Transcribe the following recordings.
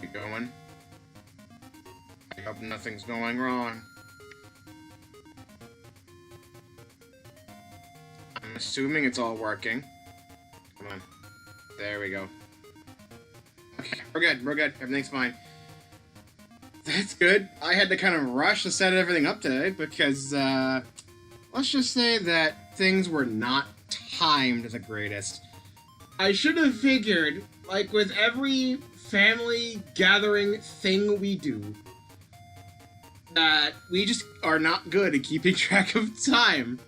We going? I hope nothing's going wrong. I'm assuming it's all working. Come on. There we go. Okay, we're good. We're good. Everything's fine. That's good. I had to kind of rush to set everything up today because, let's just say that things were not timed the greatest. I should have figured, like with every family gathering thing we do, that we just are not good at keeping track of time.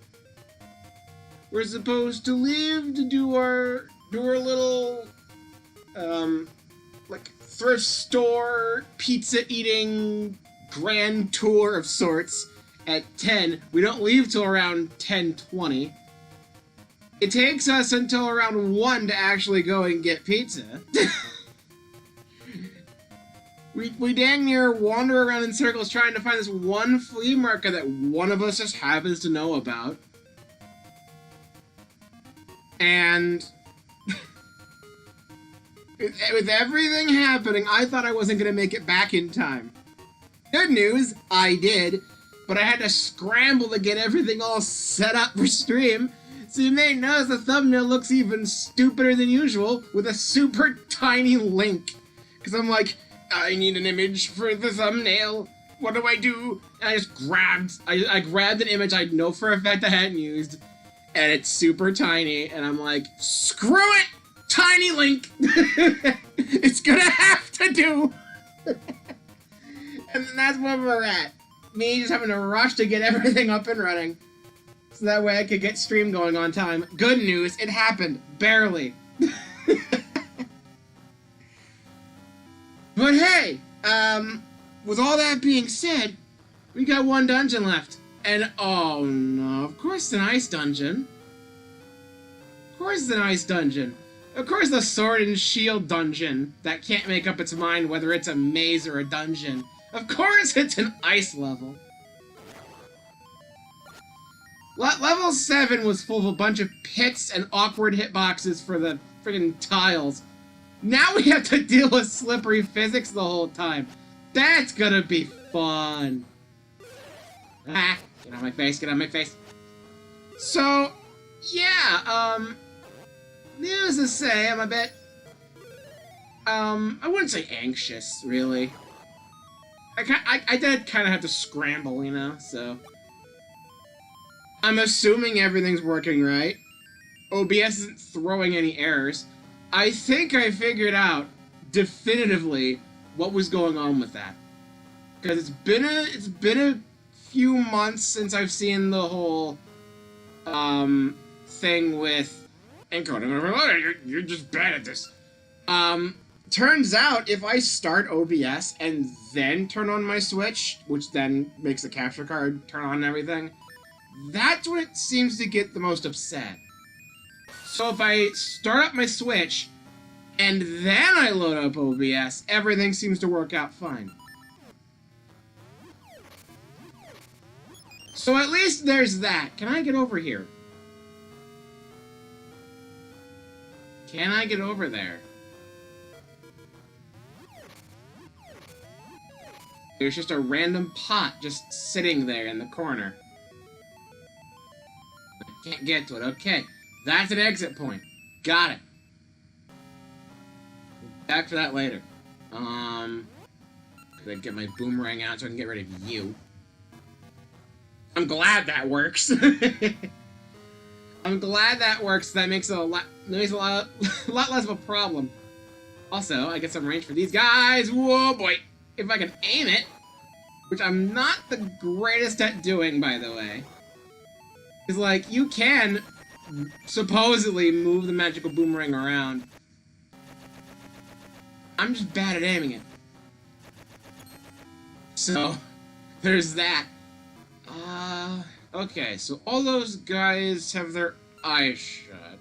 We're supposed to leave to do our little, like, thrift store, pizza-eating grand tour of sorts at 10. We don't leave till around 10:20. It takes us until around 1 to actually go and get pizza. we dang near wander around in circles trying to find this one flea market that one of us just happens to know about. And with everything happening, I thought I wasn't going to make it back in time. Good news, I did, but I had to scramble to get everything all set up for stream. So you may notice the thumbnail looks even stupider than usual with a super tiny link. Because I'm like, I need an image for the thumbnail. What do I do? And I just I grabbed an image I know for a fact I hadn't used. And it's super tiny. And I'm like, screw it! Tiny link! It's gonna have to do! And that's where we're at. Me just having to rush to get everything up and running. So that way I could get stream going on time. Good news, it happened. Barely. But hey, with all that being said, we got one dungeon left. And oh no, of course an ice dungeon. Of course it's an ice dungeon. Of course the sword and shield dungeon that can't make up its mind whether it's a maze or a dungeon. Of course it's an ice level. Level 7 was full of a bunch of pits and awkward hitboxes for the friggin' tiles. Now we have to deal with slippery physics the whole time. That's gonna be fun. Ah, get on my face, get on my face. So, yeah, needless to say, I'm a bit, I wouldn't say anxious, really. I did kind of have to scramble, you know, so. I'm assuming everything's working right. OBS isn't throwing any errors. I think I figured out definitively what was going on with that. Because it's been a few months since I've seen the whole thing with encoding. You're just bad at this. Turns out if I start OBS and then turn on my Switch, which then makes the capture card turn on and everything, that's when it seems to get the most upset. So if I start up my Switch, and then I load up OBS, everything seems to work out fine. So at least there's that. Can I get over here? Can I get over there? There's just a random pot just sitting there in the corner. I can't get to it. Okay. That's an exit point. Got it. Back to that later. Could I get my boomerang out so I can get rid of you? I'm glad that works. I'm glad that works. That makes it a lot less of a problem. Also, I get some range for these guys. Whoa, boy. If I can aim it, which I'm not the greatest at doing, by the way. Because, like, you can supposedly move the magical boomerang around. I'm just bad at aiming it. So, there's that. Okay, so all those guys have their eyes shut.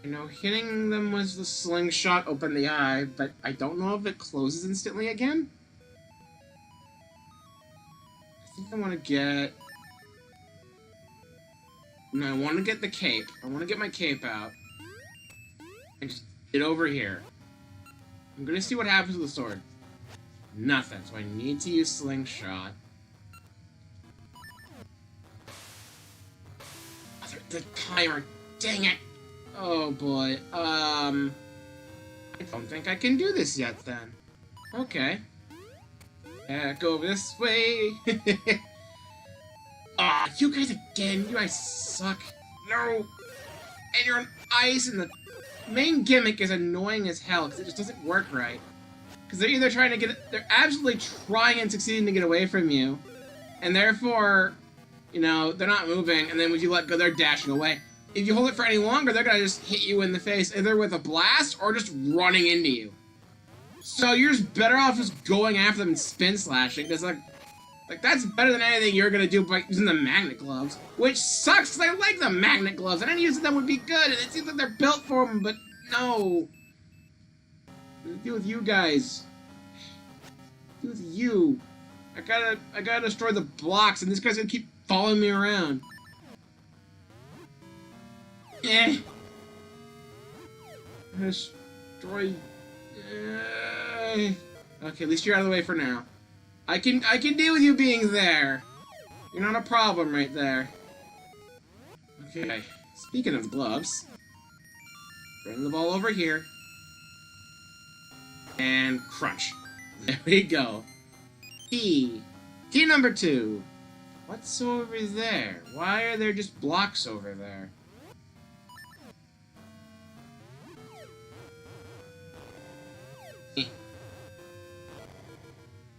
You know, hitting them with the slingshot opened the eye, but I don't know if it closes instantly again. I think I want to get... No, I want to get the cape. I want to get my cape out. And just get over here. I'm gonna see what happens with the sword. Nothing, so I need to use slingshot. The timer, dang it! Oh boy, I don't think I can do this yet then. Okay. Go this way. Ah, you guys again, you guys suck. No! And you're on ice, and the main gimmick is annoying as hell, because it just doesn't work right. Because they're either trying to get, they're absolutely trying and succeeding to get away from you, and therefore, you know, they're not moving, and then when you let go, they're dashing away. If you hold it for any longer, they're gonna just hit you in the face, either with a blast or just running into you. So you're just better off just going after them and spin slashing, because like that's better than anything you're gonna do by using the magnet gloves, which sucks because I like the magnet gloves, and any use of them would be good, and it seems like they're built for them, but no. Deal with you guys. Deal with you. I gotta destroy the blocks, and this guy's gonna keep following me around. Eh. Destroy. Okay, at least you're out of the way for now. I can deal with you being there. You're not a problem right there. Okay. Speaking of gloves, bring the ball over here. And crunch. There we go. Key. Key number 2. What's over there? Why are there just blocks over there?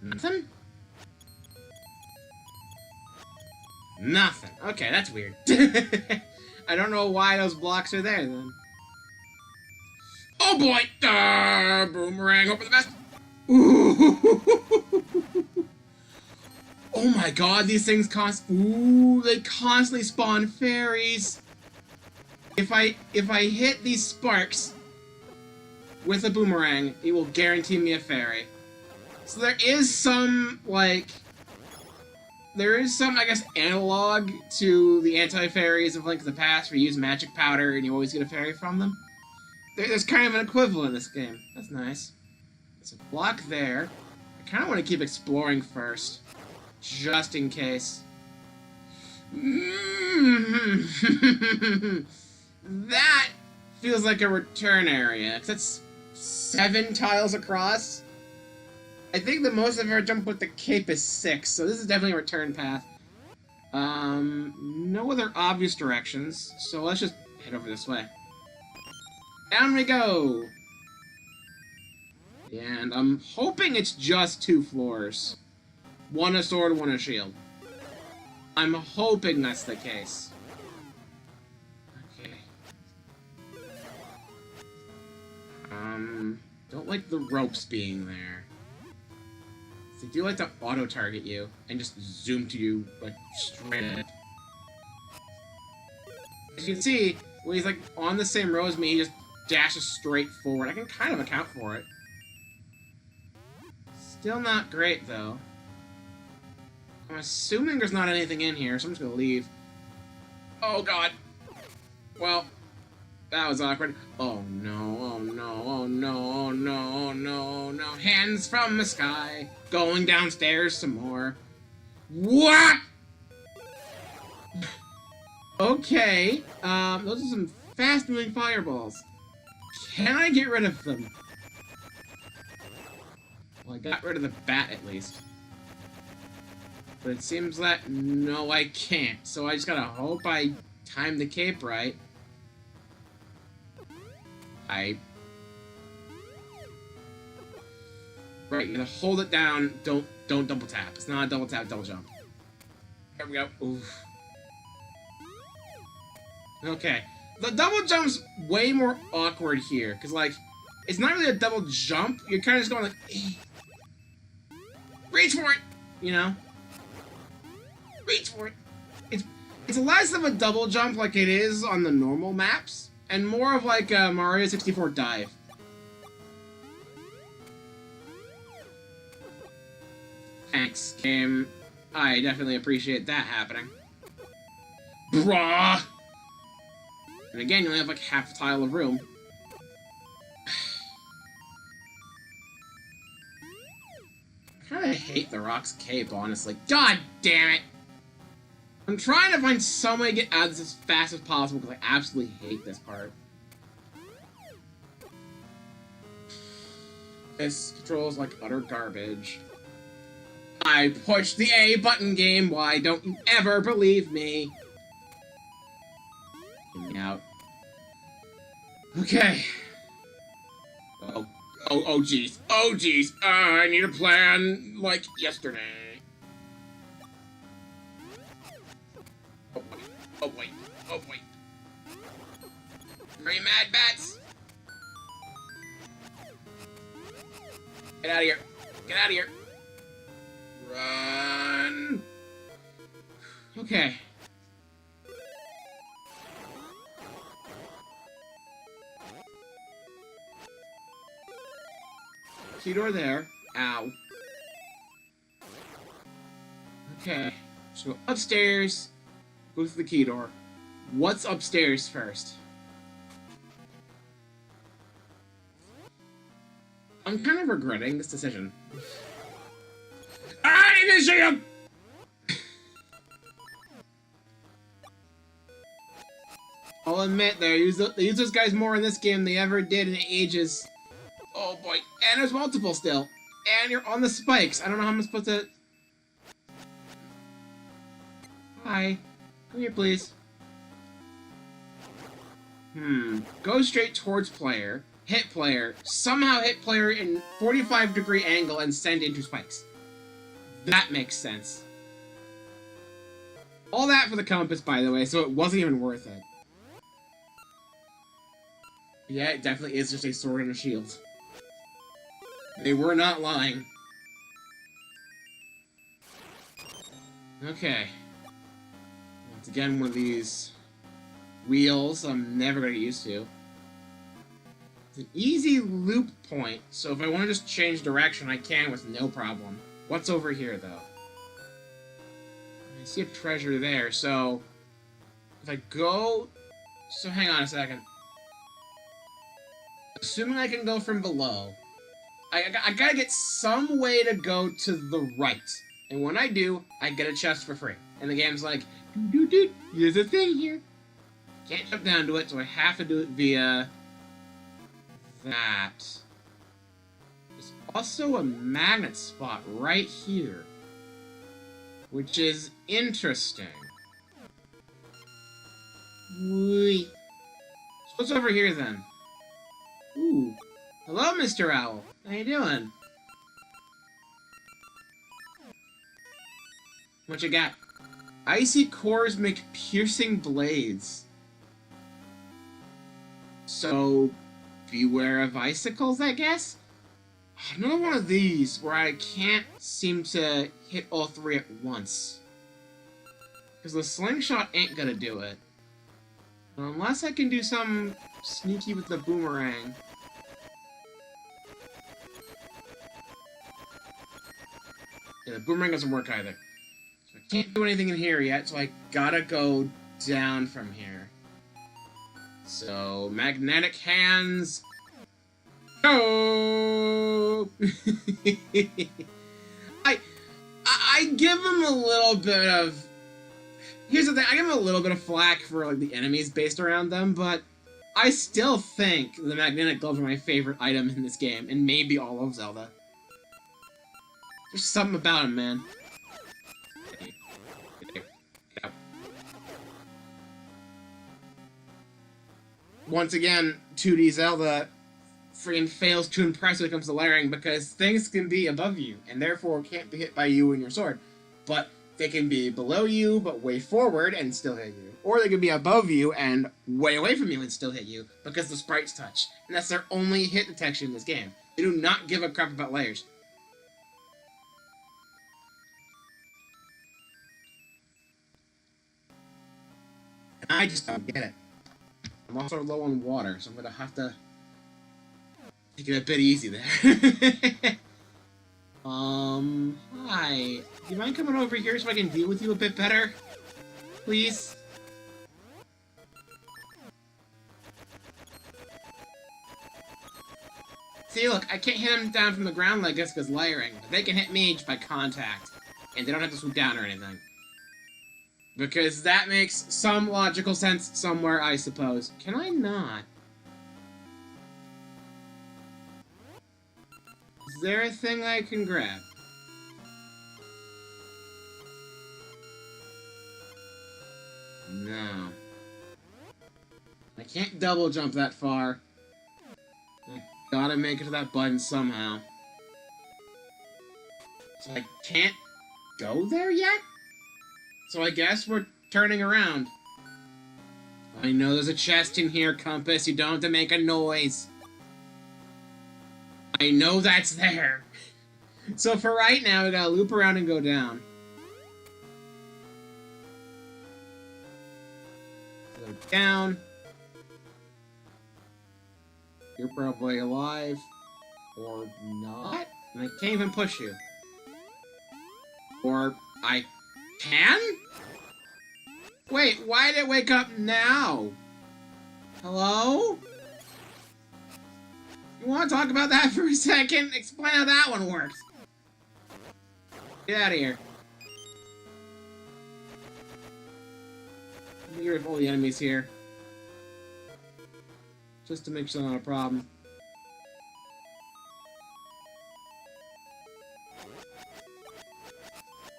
Nothing? Nothing. Okay, that's weird. I don't know why those blocks are there, then. Oh boy! Boomerang, hope for the best! Ooh. Oh my god, these things they constantly spawn fairies! If I hit these sparks with a boomerang, it will guarantee me a fairy. So there is some, like... There is some, I guess, analog to the anti-fairies of Link to the Past, where you use magic powder and you always get a fairy from them. There's kind of an equivalent in this game. That's nice. There's a block there. I kind of want to keep exploring first, just in case. That feels like a return area, 'cause that's 7 tiles across. I think the most I've ever jumped with the cape is 6, so this is definitely a return path. No other obvious directions, so let's just head over this way. Down we go! And I'm hoping it's just 2 floors. 1 a sword, 1 a shield. I'm hoping that's the case. Okay. Don't like the ropes being there. They do like to auto-target you and just zoom to you, like, straight up. As you can see, when he's, like, on the same row as me, he just dashes straight forward. I can kind of account for it. Still not great, though. I'm assuming there's not anything in here, so I'm just gonna leave. Oh, God. Well, that was awkward. Oh, no, oh, no, oh, no, oh, no, oh, no, oh, no. Hands from the sky. Going downstairs some more. What? Okay. Those are some fast-moving fireballs. Can I get rid of them? Well, I got rid of the bat, at least. But it seems that, no, I can't. So I just gotta hope I time the cape right. Right, you gotta hold it down, don't double tap. It's not a double tap, double jump. There we go. Oof. Okay. The double jump's way more awkward here, because, like, it's not really a double jump. You're kind of just going like, eh. Reach for it! You know? Reach for it! It's less of a double jump like it is on the normal maps, and more of like a Mario 64 dive. Thanks, game. I definitely appreciate that happening. Bruh! And again, you only have like half a tile of room. hate the Rock's cape, honestly. God damn it! I'm trying to find some way to get out of this as fast as possible because I absolutely hate this part. This controls like utter garbage. I pushed the A button, game. Why don't you ever believe me? Get me out. Okay. Oh, jeez. Oh, jeez. I need a plan like yesterday. Oh, wait. Three mad bats. Get out of here. Get out of here. Run. Okay. Key door there. Ow. Okay. So go upstairs. Go through the key door. What's upstairs first? I'm kind of regretting this decision. I didn't see him! I'll admit, they use those guys more in this game than they ever did in ages. Oh boy, and there's multiple still. And you're on the spikes. I don't know how I'm supposed to... Hi. Come here, please. Go straight towards player. Hit player. Somehow hit player in 45-degree angle and send into spikes. That makes sense. All that for the compass, by the way, so it wasn't even worth it. Yeah, it definitely is just a sword and a shield. They were not lying. Okay. Once again, one of these wheels I'm never going to get used to. It's an easy loop point, so if I want to just change direction, I can with no problem. What's over here, though? I see a treasure there, so... If I go... So hang on a second. Assuming I can go from below, I gotta get some way to go to the right. And when I do, I get a chest for free. And the game's like, here's a thing here. Can't jump down to it, so I have to do it via that. There's also a magnet spot right here, which is interesting. Whee. So what's over here then? Ooh. Hello, Mr. Owl. How you doing? What you got? Icy cores make piercing blades. So, beware of icicles, I guess? Another one of these where I can't seem to hit all three at once. Because the slingshot ain't gonna do it. Unless I can do something sneaky with the boomerang. Yeah, the boomerang doesn't work either. So I can't do anything in here yet, so I gotta go down from here. So, magnetic hands... Go! I give him a little bit of... Here's the thing, I give him a little bit of flack for like the enemies based around them, but I still think the magnetic gloves are my favorite item in this game, and maybe all of Zelda. There's something about him, man. Yeah. Once again, 2D Zelda freaking fails to impress when it comes to layering because things can be above you and therefore can't be hit by you and your sword. But they can be below you but way forward and still hit you. Or they can be above you and way away from you and still hit you because the sprites touch. And that's their only hit detection in this game. They do not give a crap about layers. And I just don't get it. I'm also low on water, so I'm gonna have to take it a bit easy there. Hi. Do you mind coming over here so I can deal with you a bit better? Please? See, look, I can't hit them down from the ground like this because layering. But they can hit me just by contact. And they don't have to swoop down or anything. Because that makes some logical sense somewhere, I suppose. Can I not? Is there a thing I can grab? No. I can't double jump that far. I gotta make it to that button somehow. So I can't go there yet? So I guess we're turning around. I know there's a chest in here, Compass. You don't have to make a noise. I know that's there. So for right now, we gotta loop around and go down. Go down. You're probably alive. Or not. And I can't even push you. Or I can? Wait, why did it wake up now? Hello? You want to talk about that for a second? Explain how that one works. Get out of here. Let me get rid of all the enemies here. Just to make sure they're not a problem.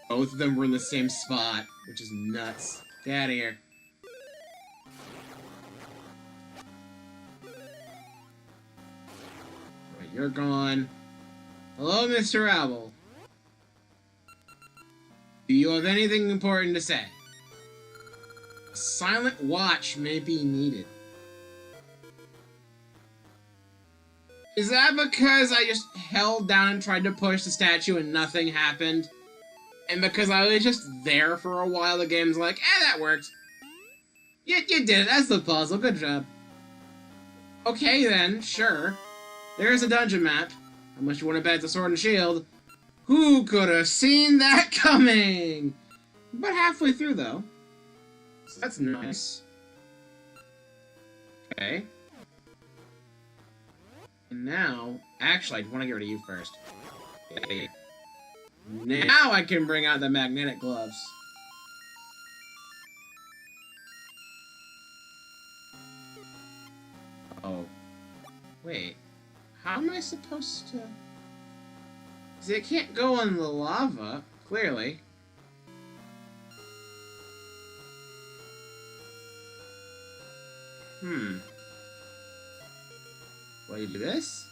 Both of them were in the same spot, which is nuts. Get out of here. Right, you're gone. Hello, Mr. Owl. Do you have anything important to say? A silent watch may be needed. Is that because I just held down and tried to push the statue and nothing happened? And because I was just there for a while, the game's like, that worked. You did it. That's the puzzle. Good job. Okay, then. Sure. There's a dungeon map. Unless you want to bet it's a sword and shield. Who could have seen that coming? About halfway through, though. So that's nice. Okay. And now... Actually, I want to get rid of you first. Okay. Now I can bring out the magnetic gloves. Oh. Wait. How am I supposed to... See, it can't go in the lava, clearly. Will you do this?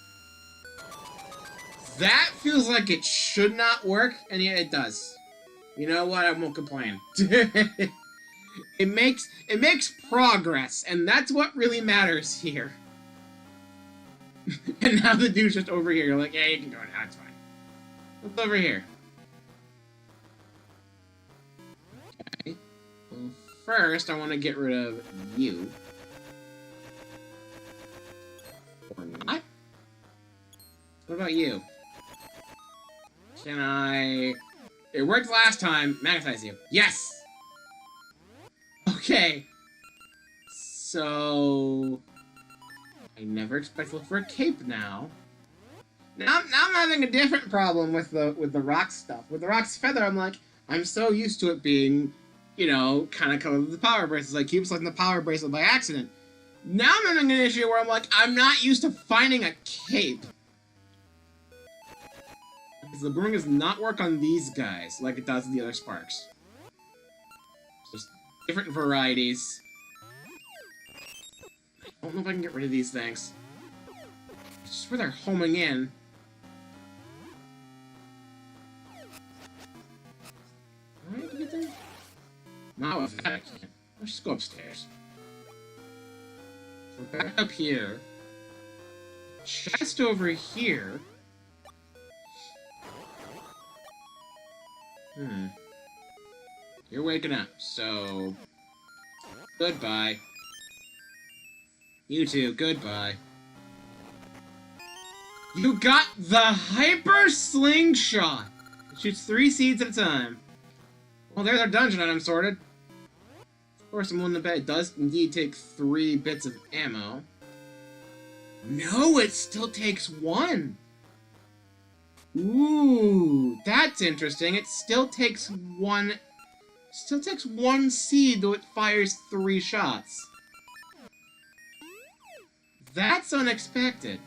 That feels like it should not work, and yet it does. You know what? I won't complain. It makes progress, and that's what really matters here. And now the dude's just over here. You're like, yeah, you can go now. It's fine. What's over here? Okay. Well, first, I want to get rid of you. Or not. What about you? Can I... It worked last time. Magnetize you. Yes! Okay. So... I never expect to look for a cape now. Now I'm having a different problem with the rock stuff. With the rock's feather, I'm like, I'm so used to it being, you know, kind of covered with the power bracelets. I keep selecting the power bracelet by accident. Now I'm having an issue where I'm like, I'm not used to finding a cape. Because the boomerang does not work on these guys like it does the other sparks. Just different varieties. I don't know if I can get rid of these things. It's just where they're homing in. Alright, to get there? Not with that, I can't. Let's just go upstairs. We're back up here. Chest over here. You're waking up, so... Goodbye. You too, goodbye. You got the Hyper Slingshot! It shoots 3 seeds at a time. Well, there's our dungeon item sorted. Of course, I'm willing to bet it does indeed take 3 bits of ammo. No, it still takes one. Ooh, that's interesting. It still takes one. Still takes one seed, though it fires 3 shots. That's unexpected.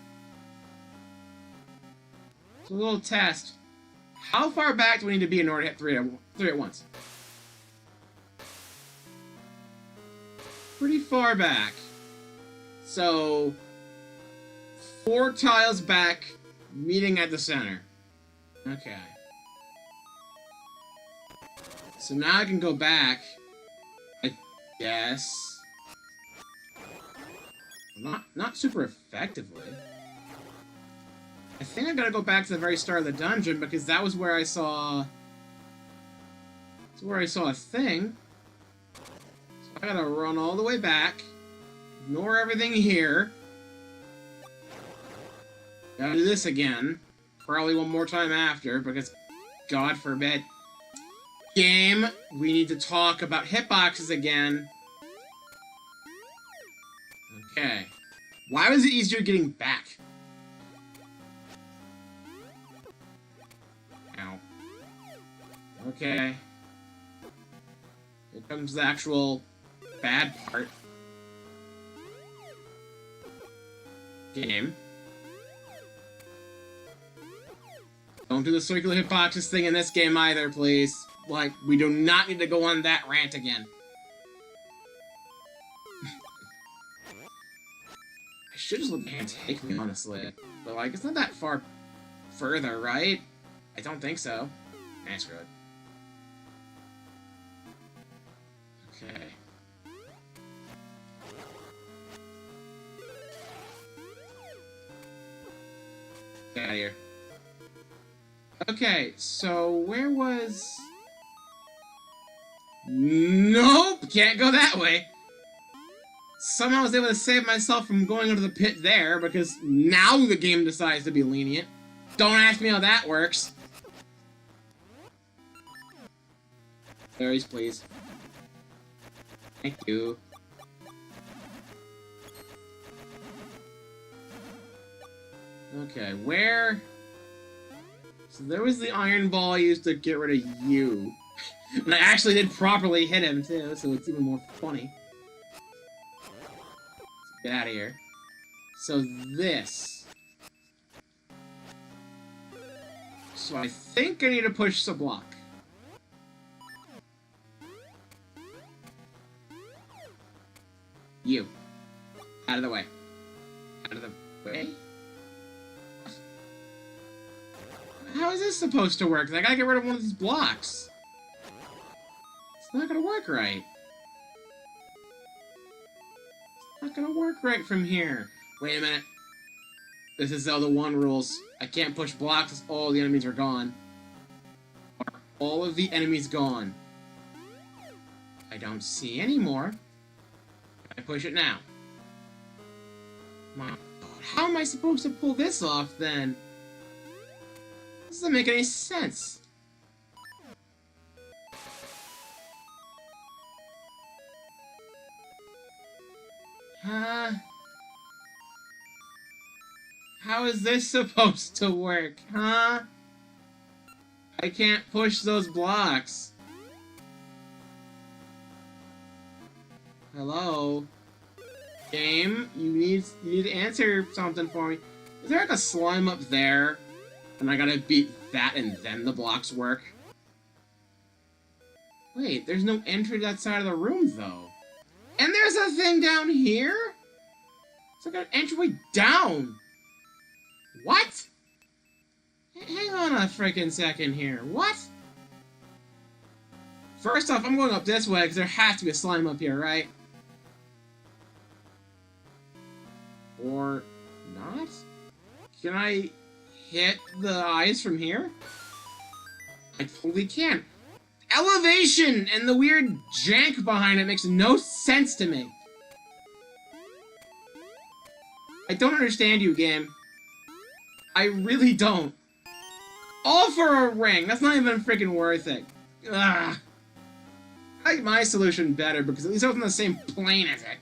So a little test. How far back do we need to be in order to hit three at once? Pretty far back. So 4 tiles back, meeting at the center. Okay. So now I can go back, I guess. Not super effectively. I think I gotta go back to the very start of the dungeon because that was where I saw... That's where I saw a thing. So I gotta run all the way back. Ignore everything here. Gotta do this again. Probably one more time after, because God forbid. Game, we need to talk about hitboxes again. Okay. Why was it easier getting back? Ow. Okay. Here comes the actual bad part. Game. Don't do the circular hitboxes thing in this game either, please. Like, we do not need to go on that rant again. I should just let the hand take me, honestly. But, like, it's not that far further, right? I don't think so. Eh, screw it. Okay. Get out of here. Okay, so where was... Nope! Can't go that way! Somehow I was able to save myself from going into the pit there, because now the game decides to be lenient. Don't ask me how that works. Berries, please. Thank you. Okay, where... So there was the iron ball I used to get rid of you. And I actually did properly hit him, too, so it's even more funny. Let's get out of here. So this. So I think I need to push the block. You. Out of the way. Out of the way? How is this supposed to work? I gotta get rid of one of these blocks. It's not gonna work right. It's not gonna work right from here. Wait a minute. This is Zelda 1 rules. I can't push blocks as all the enemies are gone. Are all of the enemies gone? I don't see any more. I push it now. My God, how am I supposed to pull this off then? This doesn't make any sense. Huh? How is this supposed to work, huh? I can't push those blocks. Hello? Game? You need to answer something for me. Is there like a slime up there? And I gotta beat that and then the blocks work? Wait, there's no entry to that side of the room, though. And there's a thing down here? It's like an entryway down. What? Hang on a freaking second here. What? First off, I'm going up this way because there has to be a slime up here, right? Or not? Can I hit the eyes from here? I totally can. Elevation and the weird jank behind it makes no sense to me. I don't understand you, game. I really don't. All for a ring. That's not even freaking worth it. Ugh. I like my solution better because at least I was on the same plane as it.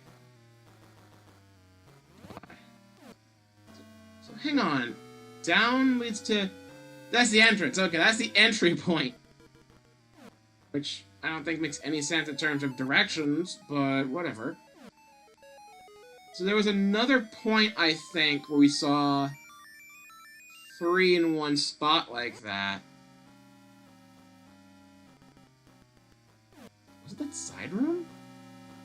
hang on. Down leads to... That's the entrance. Okay, that's the entry point. Which I don't think makes any sense in terms of directions, but whatever. So there was another point, I think, where we saw 3 in one spot like that. Was it that side room?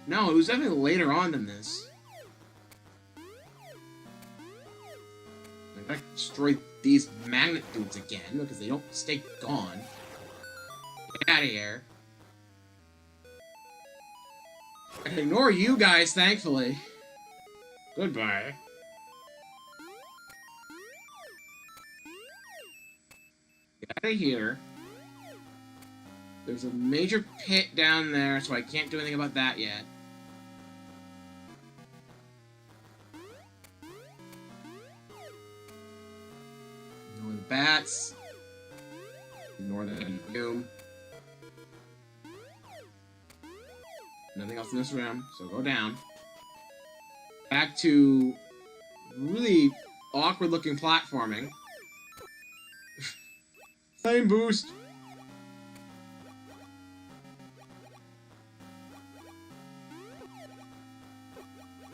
No, it was definitely later on than this. I gotta destroy these magnet dudes again, because they don't stay gone. Get out of here. I can ignore you guys, thankfully. Goodbye. Get out of here. There's a major pit down there, so I can't do anything about that yet. Ignore the bats. Ignore the doom. Nothing else in this room, so go down. Back to really awkward looking platforming. Flame boost!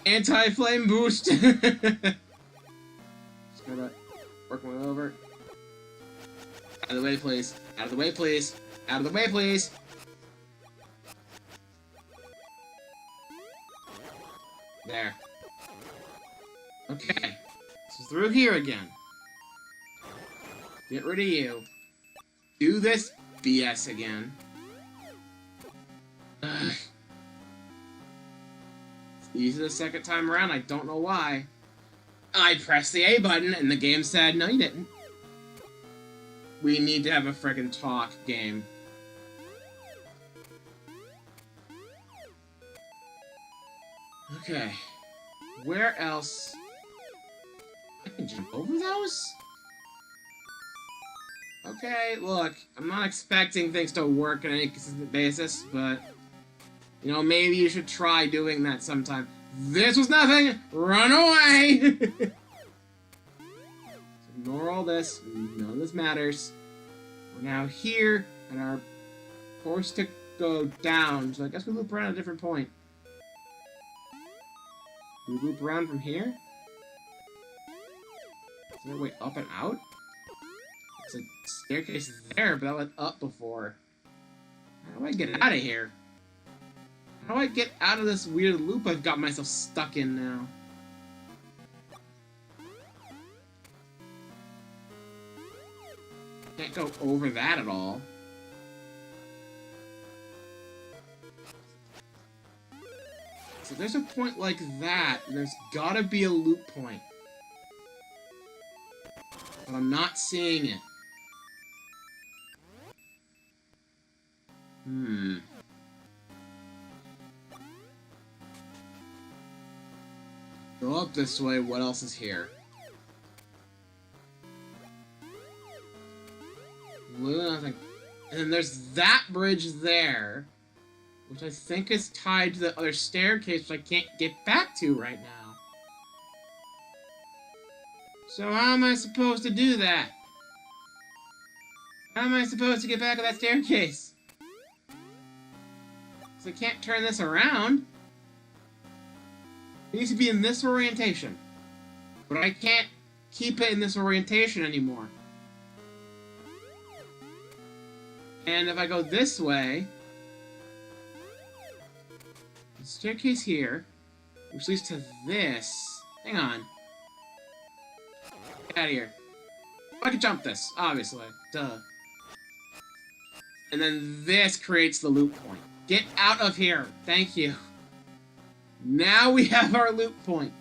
Anti-flame boost! Just gotta work my way over. Out of the way, please. Out of the way, please. Out of the way, please. There. Okay. So through here again. Get rid of you. Do this BS again. Ugh. It's easy the second time around, I don't know why. I pressed the A button and the game said, no you didn't. We need to have a frickin' talk game. Okay. Where else? I can jump over those? Okay, look, I'm not expecting things to work on any consistent basis, but... You know, maybe you should try doing that sometime. This was nothing! Run away! So ignore all this. None of this matters. We're now here, and are forced to go down, so I guess we loop around a different point. We loop around from here? Is there a way up and out? There's a staircase there, but I went up before. How do I get out of here? How do I get out of this weird loop I've got myself stuck in now? Can't go over that at all. So there's a point like that, and there's gotta be a loop point. But I'm not seeing it. Go up this way, what else is here? Literally nothing. And then there's that bridge there, which I think is tied to the other staircase, which I can't get back to right now. So how am I supposed to do that? How am I supposed to get back to that staircase? Because I can't turn this around. It needs to be in this orientation. But I can't keep it in this orientation anymore. And if I go this way... the staircase here, which leads to this... Hang on. Get out of here. I can jump this, obviously. Duh. And then this creates the loop point. Get out of here! Thank you. Now we have our loop point.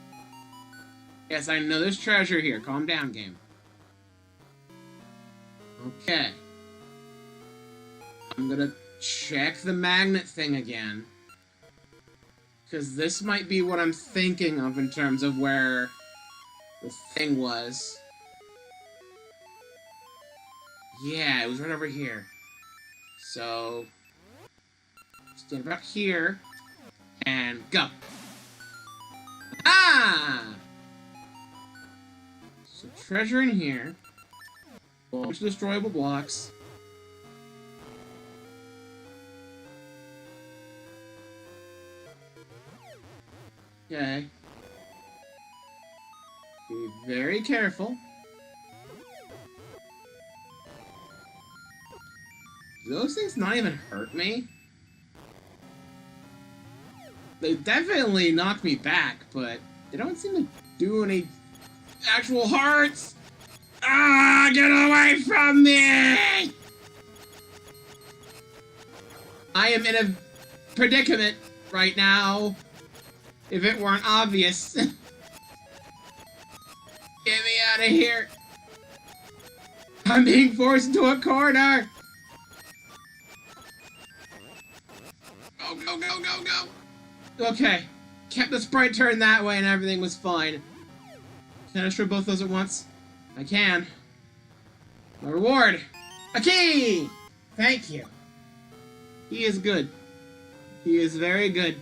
Yes, I know there's treasure here. Calm down, game. Okay. I'm gonna check the magnet thing again. Because this might be what I'm thinking of in terms of where the thing was. Yeah, it was right over here. So... stand about here. And go. Ah! So treasure in here. A bunch of destroyable blocks. Okay. Be very careful. Do those things not even hurt me? They definitely knock me back, but they don't seem to do any actual hearts. Ah, get away from me! I am in a predicament right now. If it weren't obvious. Get me out of here. I'm being forced into a corner. Go, go, go, go, go. Okay. Kept the sprite turned that way and everything was fine. Can I destroy both those at once? I can. My reward. A key! Thank you. He is good. He is very good.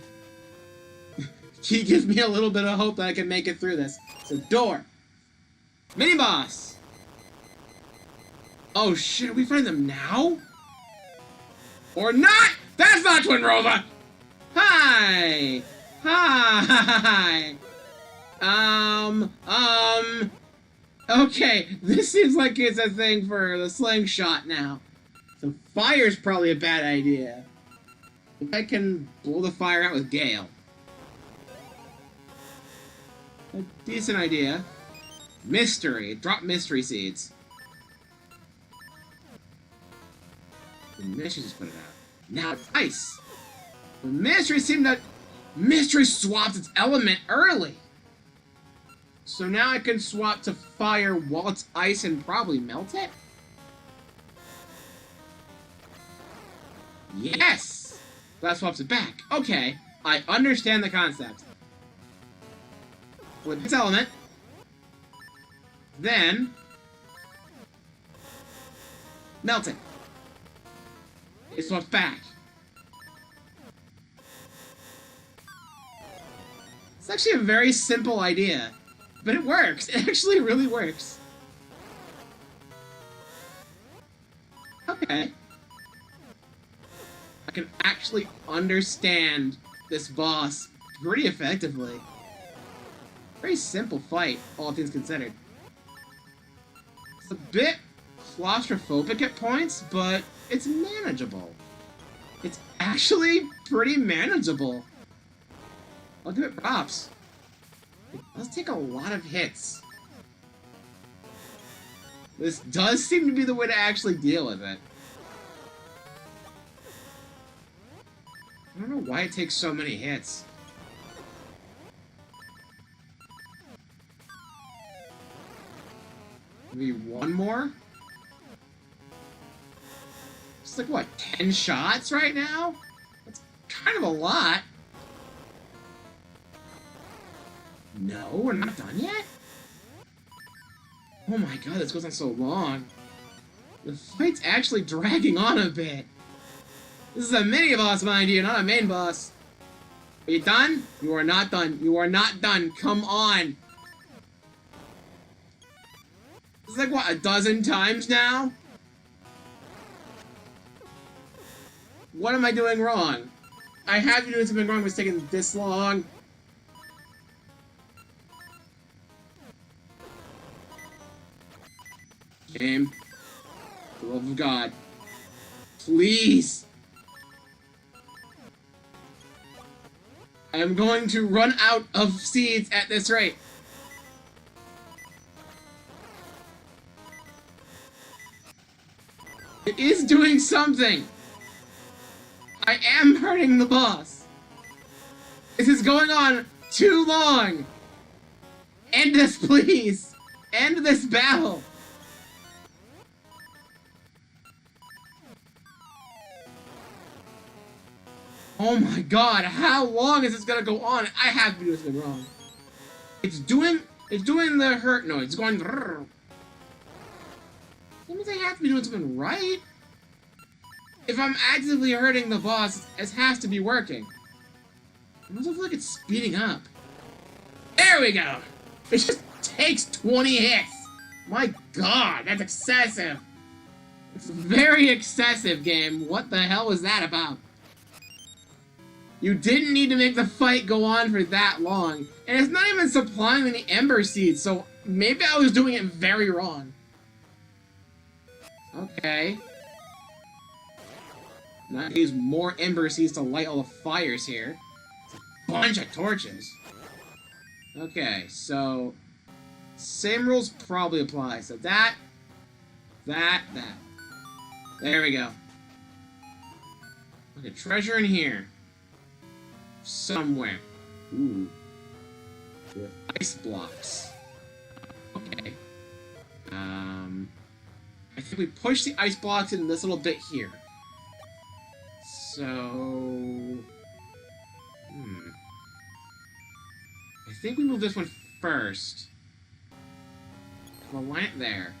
He gives me a little bit of hope that I can make it through this. So, door. Mini-boss. Oh shit, we find them now? Or not? That's not Twin Rosa! Hi! Hi! Okay, this seems like it's a thing for the slingshot now. So fire's probably a bad idea. I think I can blow the fire out with Gale. A decent idea. Mystery. Drop mystery seeds. And then she just put it out. Now it's ice. The mystery seemed that mystery swapped its element early. So now I can swap to fire while it's ice and probably melt it? Yes! That swaps it back. Okay, I understand the concept. With this element, then melt it. It swaps back. It's actually a very simple idea, but it works. It actually really works. Okay. I can actually understand this boss pretty effectively. Very simple fight, all things considered. It's a bit claustrophobic at points, but it's manageable. It's actually pretty manageable. I'll give it props. It does take a lot of hits. This does seem to be the way to actually deal with it. I don't know why it takes so many hits. Maybe one more? It's like, what, 10 shots right now? That's kind of a lot. No, we're not done yet? Oh my god, this goes on so long. The fight's actually dragging on a bit. This is a mini-boss, mind you, not a main boss. Are you done? You are not done. You are not done. Come on. This is like, what, a dozen times now? What am I doing wrong? I have to be doing something wrong if it's taking this long. Game. For the love of God. Please. I am going to run out of seeds at this rate. It is doing something. I am hurting the boss. This is going on too long. End this, please. End this battle. Oh my god, how long is this gonna go on? I have to do something wrong. It's doing the hurt noise. It's going. That means I have to be doing something right. If I'm actively hurting the boss, it has to be working. I also feel like it's speeding up. There we go. It just takes 20 hits. My god, that's excessive! It's very excessive, game. What the hell was that about? You didn't need to make the fight go on for that long. And it's not even supplying any Ember Seeds, so maybe I was doing it very wrong. Okay. Now I use more Ember Seeds to light all the fires here. It's a bunch of torches. Okay, so... same rules probably apply. So that. There we go. Okay, treasure in here. Somewhere. Ooh. With ice blocks. Okay. I think we push the ice blocks in this little bit here. So... I think we move this one first. We'll line it there.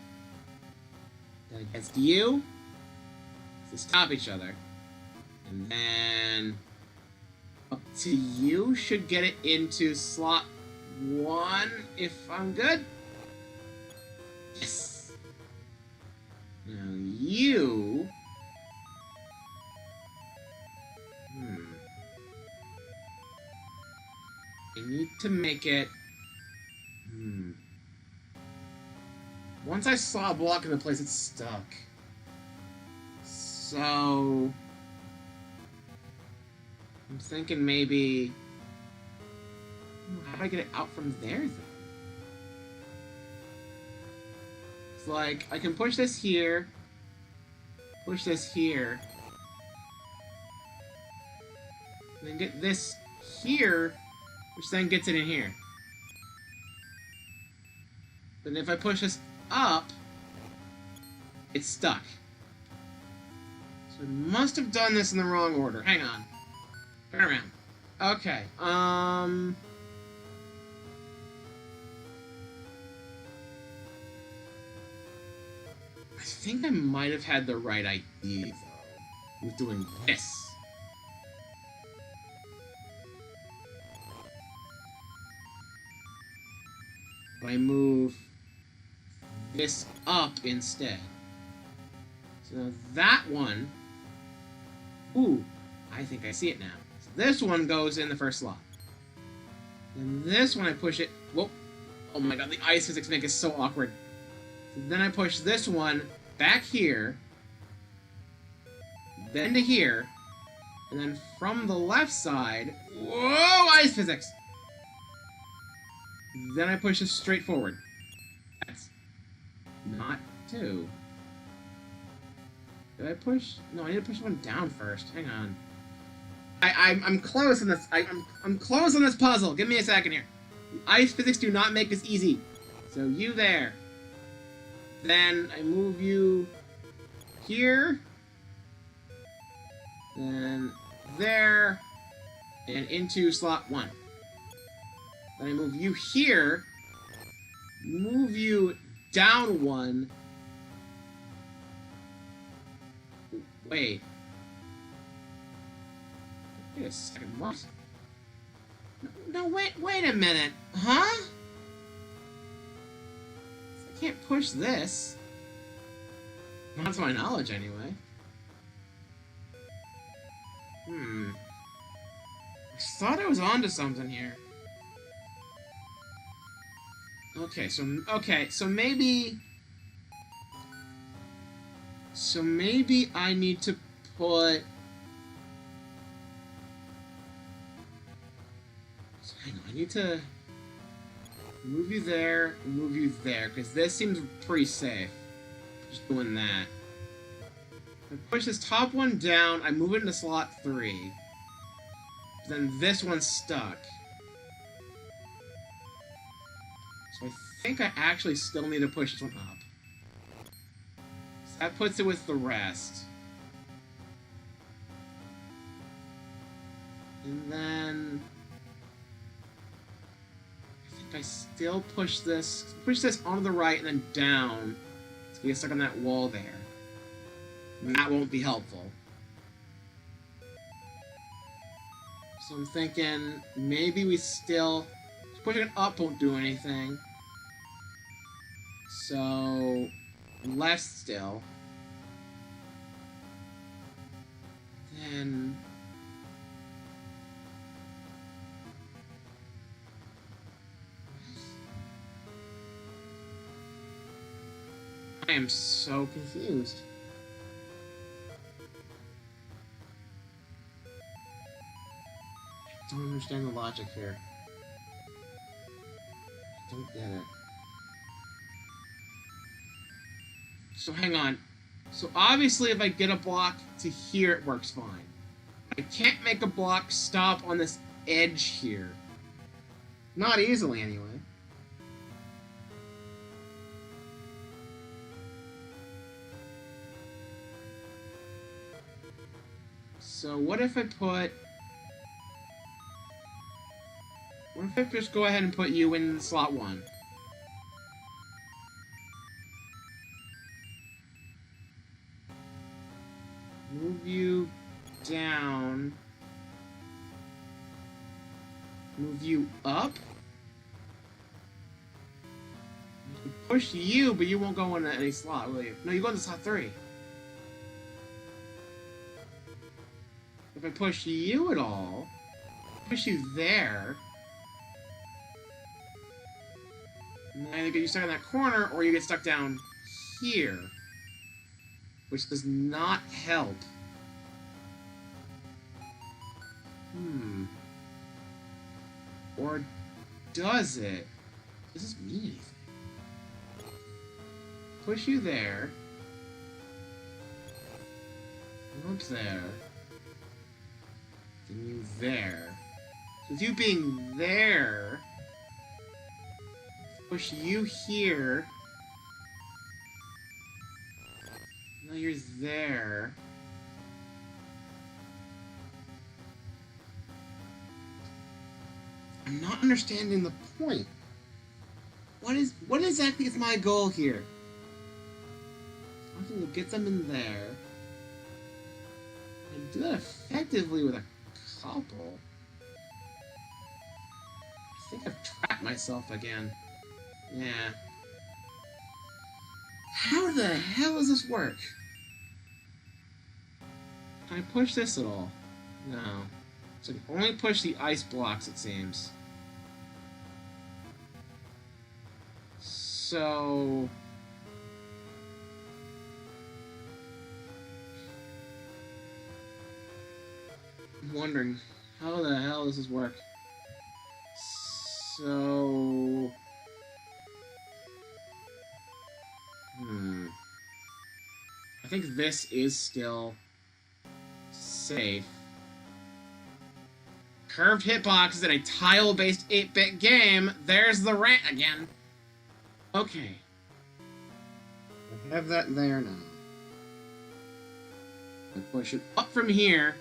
Then against you. To stop each other. And then... up to you. Should get it into slot 1 if I'm good. Yes! Now you... I need to make it... Once I saw a block in the place, it's stuck. So... I'm thinking maybe... how do I get it out from there, then? It's like, I can push this here. Push this here. And then get this here, which then gets it in here. But if I push this up, it's stuck. So I must have done this in the wrong order. Hang on. Turn around. Okay, I think I might have had the right idea, though, with doing this. But I move this up instead. So now that one... ooh, I think I see it now. So this one goes in the first slot. And this one I push it... whoa. Oh my god, the ice physics make it so awkward. So then I push this one back here. Then to here. And then from the left side... whoa, ice physics! Then I push this straight forward. That's not 2. Did I push? No, I need to push one down first. Hang on. I'm close on this. I'm close on this puzzle. Give me a second here. Ice physics do not make this easy. So you there. Then I move you here. Then there. And into slot 1. Then I move you here. Move you down 1. Wait. Wait a second, what? No, wait a minute. Huh? I can't push this. Not to my knowledge, anyway. I thought I was onto something here. Okay, so maybe... so maybe I need to put... hang on, I need to move you there and move you there, because this seems pretty safe. Just doing that. I push this top one down, I move it into slot 3. Then this one's stuck. So I think I actually still need to push this one up. So that puts it with the rest. And then... I think I still push this onto the right and then down. So we get stuck on that wall there. And that won't be helpful. So I'm thinking maybe we still... pushing it up won't do anything. So, left still. Then... I am so confused. I don't understand the logic here. I don't get it. So hang on. So obviously if I get a block to here, it works fine. I can't make a block stop on this edge here. Not easily, anyway. So what if I put... What if I just go ahead and put you in slot 1? Move you down. Move you up. Push you, but you won't go into any slot, will you? No, you go into slot 3. If I push you at all, push you there, and either get you stuck in that corner, or you get stuck down here, which does not help. Or does it? Does this mean anything? Push you there. Up there. Then you there. With you being there, push you here. Now you're there. I'm not understanding the point. What exactly is my goal here? I think to get them in there and do that effectively with a couple. I think I've trapped myself again. Yeah. How the hell does this work? Can I push this at all? No. So I can only push the ice blocks, it seems. So... I'm wondering, how the hell does this work? So... I think this is still safe. Curved hitboxes in a tile-based 8-bit game. There's the rant again. Okay. I have that there now. I push it up from here.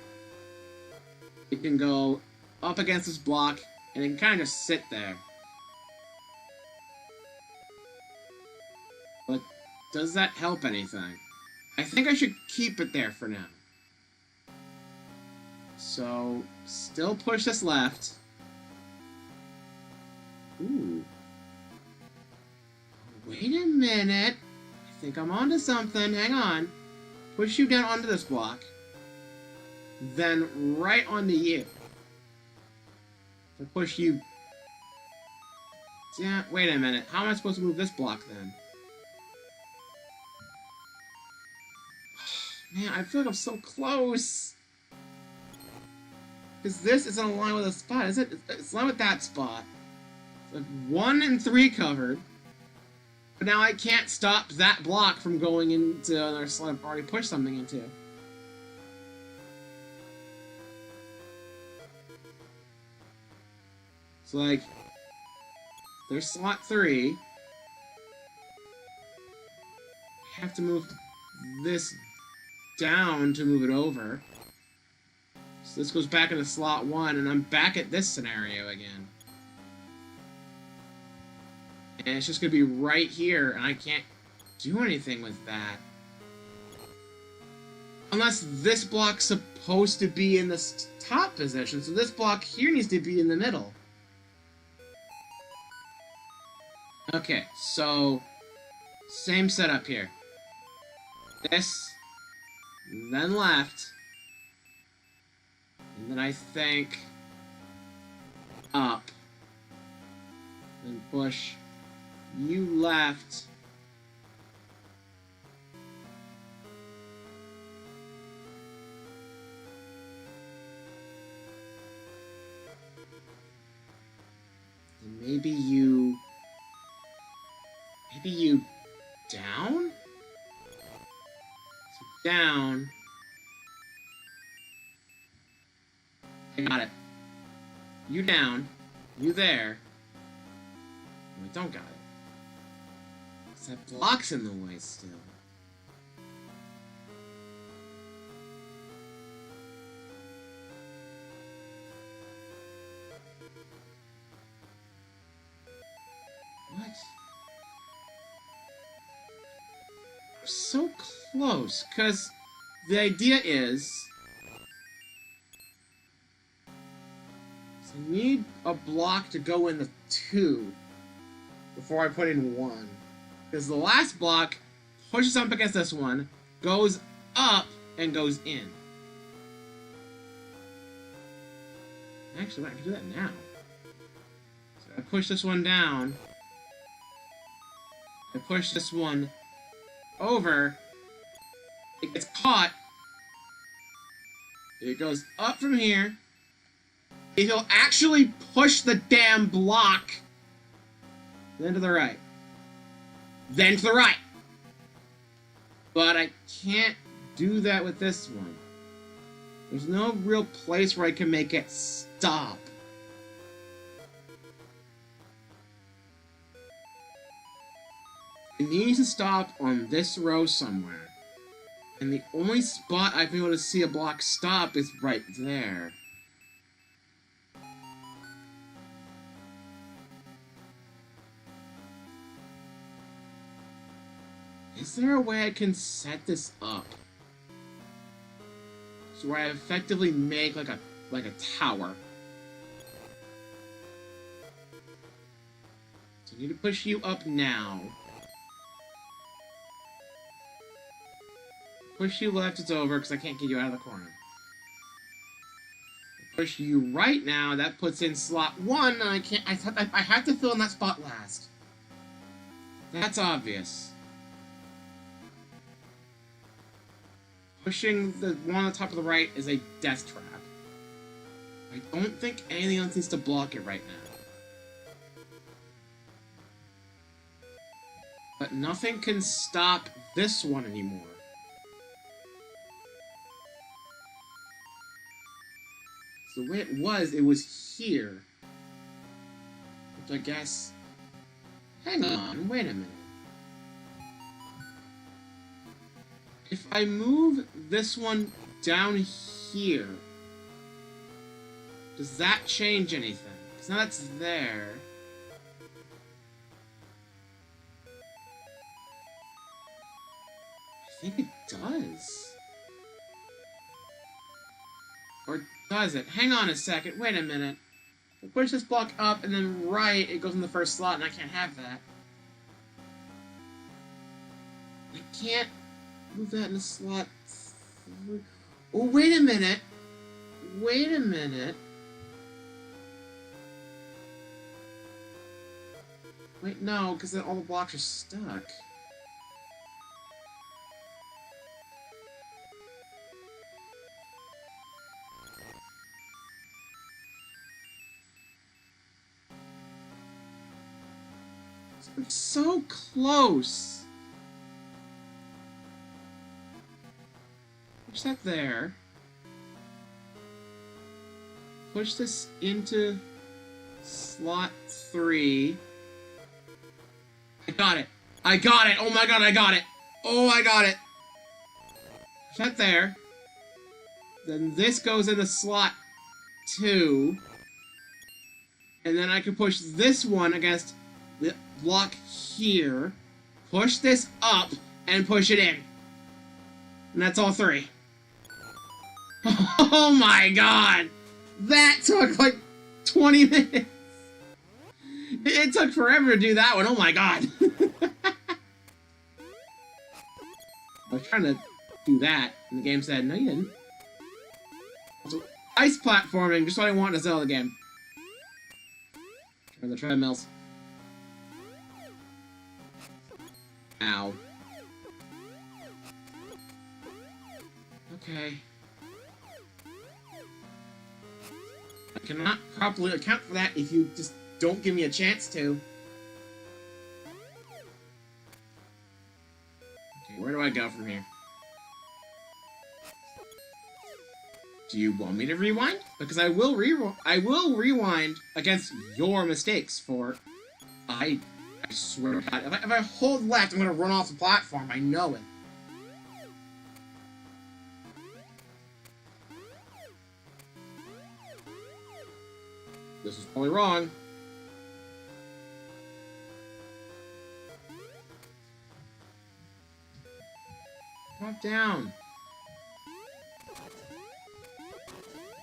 It can go up against this block, and it can kind of just sit there. But does that help anything? I think I should keep it there for now. So, still push this left. Ooh. Wait a minute. I think I'm onto something. Hang on. Push you down onto this block. Then right onto you. I push you... Yeah, wait a minute. How am I supposed to move this block then? Man, I feel like I'm so close. Because this isn't aligned with a spot, is it? It's aligned with that spot. So 1 and 3 covered. But now I can't stop that block from going into another slot I've already pushed something into. So, like, there's slot 3. I have to move this down to move it over. So this goes back into slot 1, and I'm back at this scenario again. And it's just going to be right here, and I can't do anything with that. Unless this block's supposed to be in this top position, so this block here needs to be in the middle. Okay, so Same setup here. This, then left, and then I think up, then push you left, and maybe you down? So down. I got it. You down. You there. We don't got it. Because that block's in the way still. What? We're so close, because the idea is I need a block to go in the 2 before I put in 1. Because the last block pushes up against this one, goes up, and goes in. Actually, I can do that now. So I push this one down. I push this one over. It gets caught. It goes up from here. If you'll actually push the damn block, then to the right. Then to the right. But I can't do that with this one. There's no real place where I can make it stop. It needs to stop on this row somewhere. And the only spot I've been able to see a block stop is right there. Is there a way I can set this up? So where I effectively make like a tower. So I need to push you up now. Push you left, it's over, because I can't get you out of the corner. Push you right now, that puts in slot 1, and I can't, I have to fill in that spot last. That's obvious. Pushing the one on the top of the right is a death trap. I don't think anything else needs to block it right now. But nothing can stop this one anymore. So the way it was here. Which I guess... Hang on, wait a minute. If I move this one down here, does that change anything? Because now that's there. I think it does. Or does it? Hang on a second, wait a minute. I push this block up and then right, it goes in the first slot and I can't have that. I can't move that in the slot 3. Oh, wait a minute. Wait a minute. Wait, no, because then all the blocks are stuck. It's so close. Push that there. Push this into slot 3. I got it. I got it. Oh my god, I got it. Oh, I got it. Push that there. Then this goes into slot 2. And then I can push this one against the block here. Push this up and push it in. And that's all 3. Oh my god! That took like 20 minutes! It took forever to do that one, oh my god! I was trying to do that, and the game said, no, you didn't. So, ice platforming, just what I want in a Zelda game. Try the treadmills. Ow. Okay. I cannot properly account for that if you just don't give me a chance to. Okay, where do I go from here? Do you want me to rewind? Because I will rewind against your mistakes for... I swear to God, if I hold left, I'm gonna run off the platform. I know it. This is probably wrong. Drop down.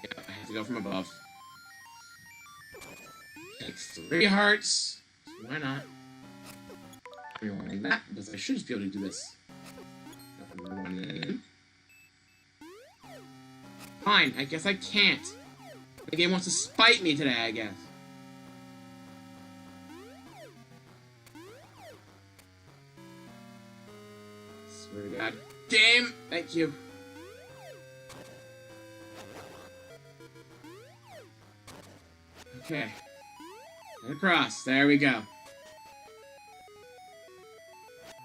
Yeah, I have to go from above. Takes 3 hearts. Why not? I'm rewinding that, because I should just be able to do this. Fine, I guess I can't. The game wants to spite me today, I guess. Swear to God. Game! Thank you. Okay. And across. There we go.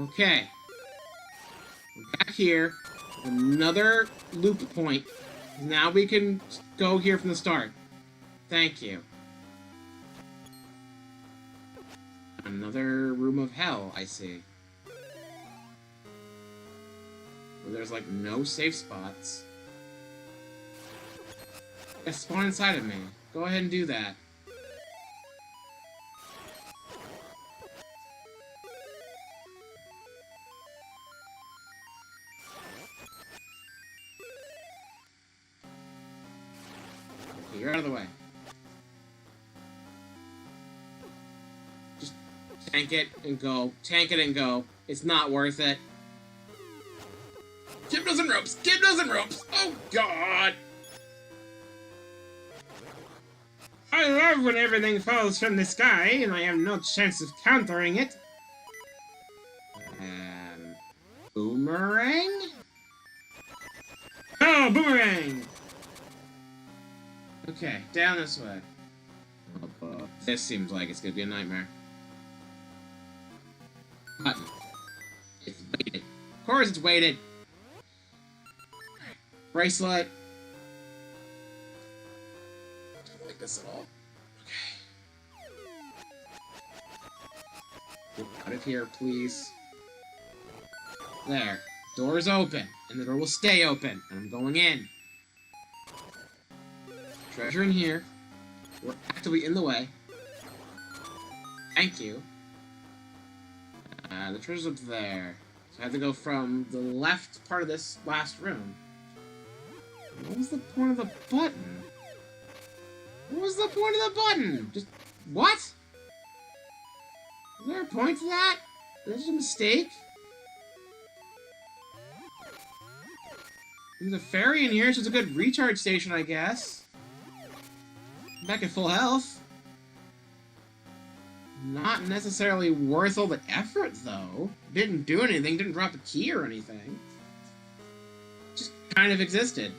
Okay. We're back here. Another loop point. Now we can go here from the start. Thank you. Another room of hell, I see. Where there's like no safe spots. Yeah, spawn inside of me. Go ahead and do that. Okay, you're out of the way. Just tank it and go. Tank it and go. It's not worth it. Gibnos and ropes! Gibnos and ropes! Oh, God! I love when everything falls from the sky and I have no chance of countering it. Boomerang? Oh, boomerang! Okay, down this way. Oh, this seems like it's gonna be a nightmare. Button. It's weighted. Of course it's weighted. Bracelet. I don't like this at all. Okay. Get out of here, please. There. Door's open. And the door will stay open. And I'm going in. Treasure in here. We're actively in the way. Thank you. The treasure's up there. So I have to go from the left part of this last room. What was the point of the button? What was the point of the button? Just... what? Is there a point to that? Is this a mistake? There's a ferry in here, so it's a good recharge station, I guess. I'm back at full health. Not necessarily worth all the effort, though. Didn't do anything, didn't drop a key or anything. Just kind of existed.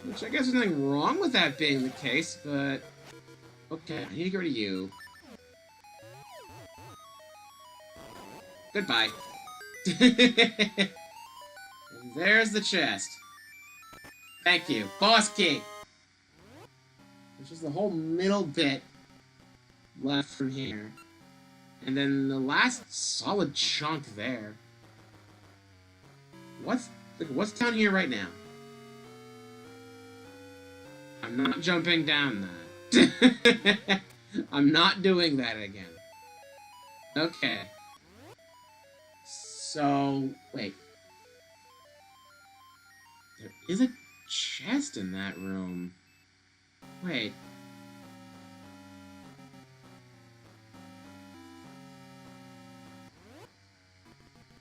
Which I guess there's nothing wrong with that being the case, but... okay, I need to get rid of you. Goodbye. And there's the chest. Thank you. Boss key! Which is the whole middle bit left from here. And then the last solid chunk there. What's down here right now? I'm not jumping down that. I'm not doing that again. Okay. So, wait. There is a chest in that room. Wait.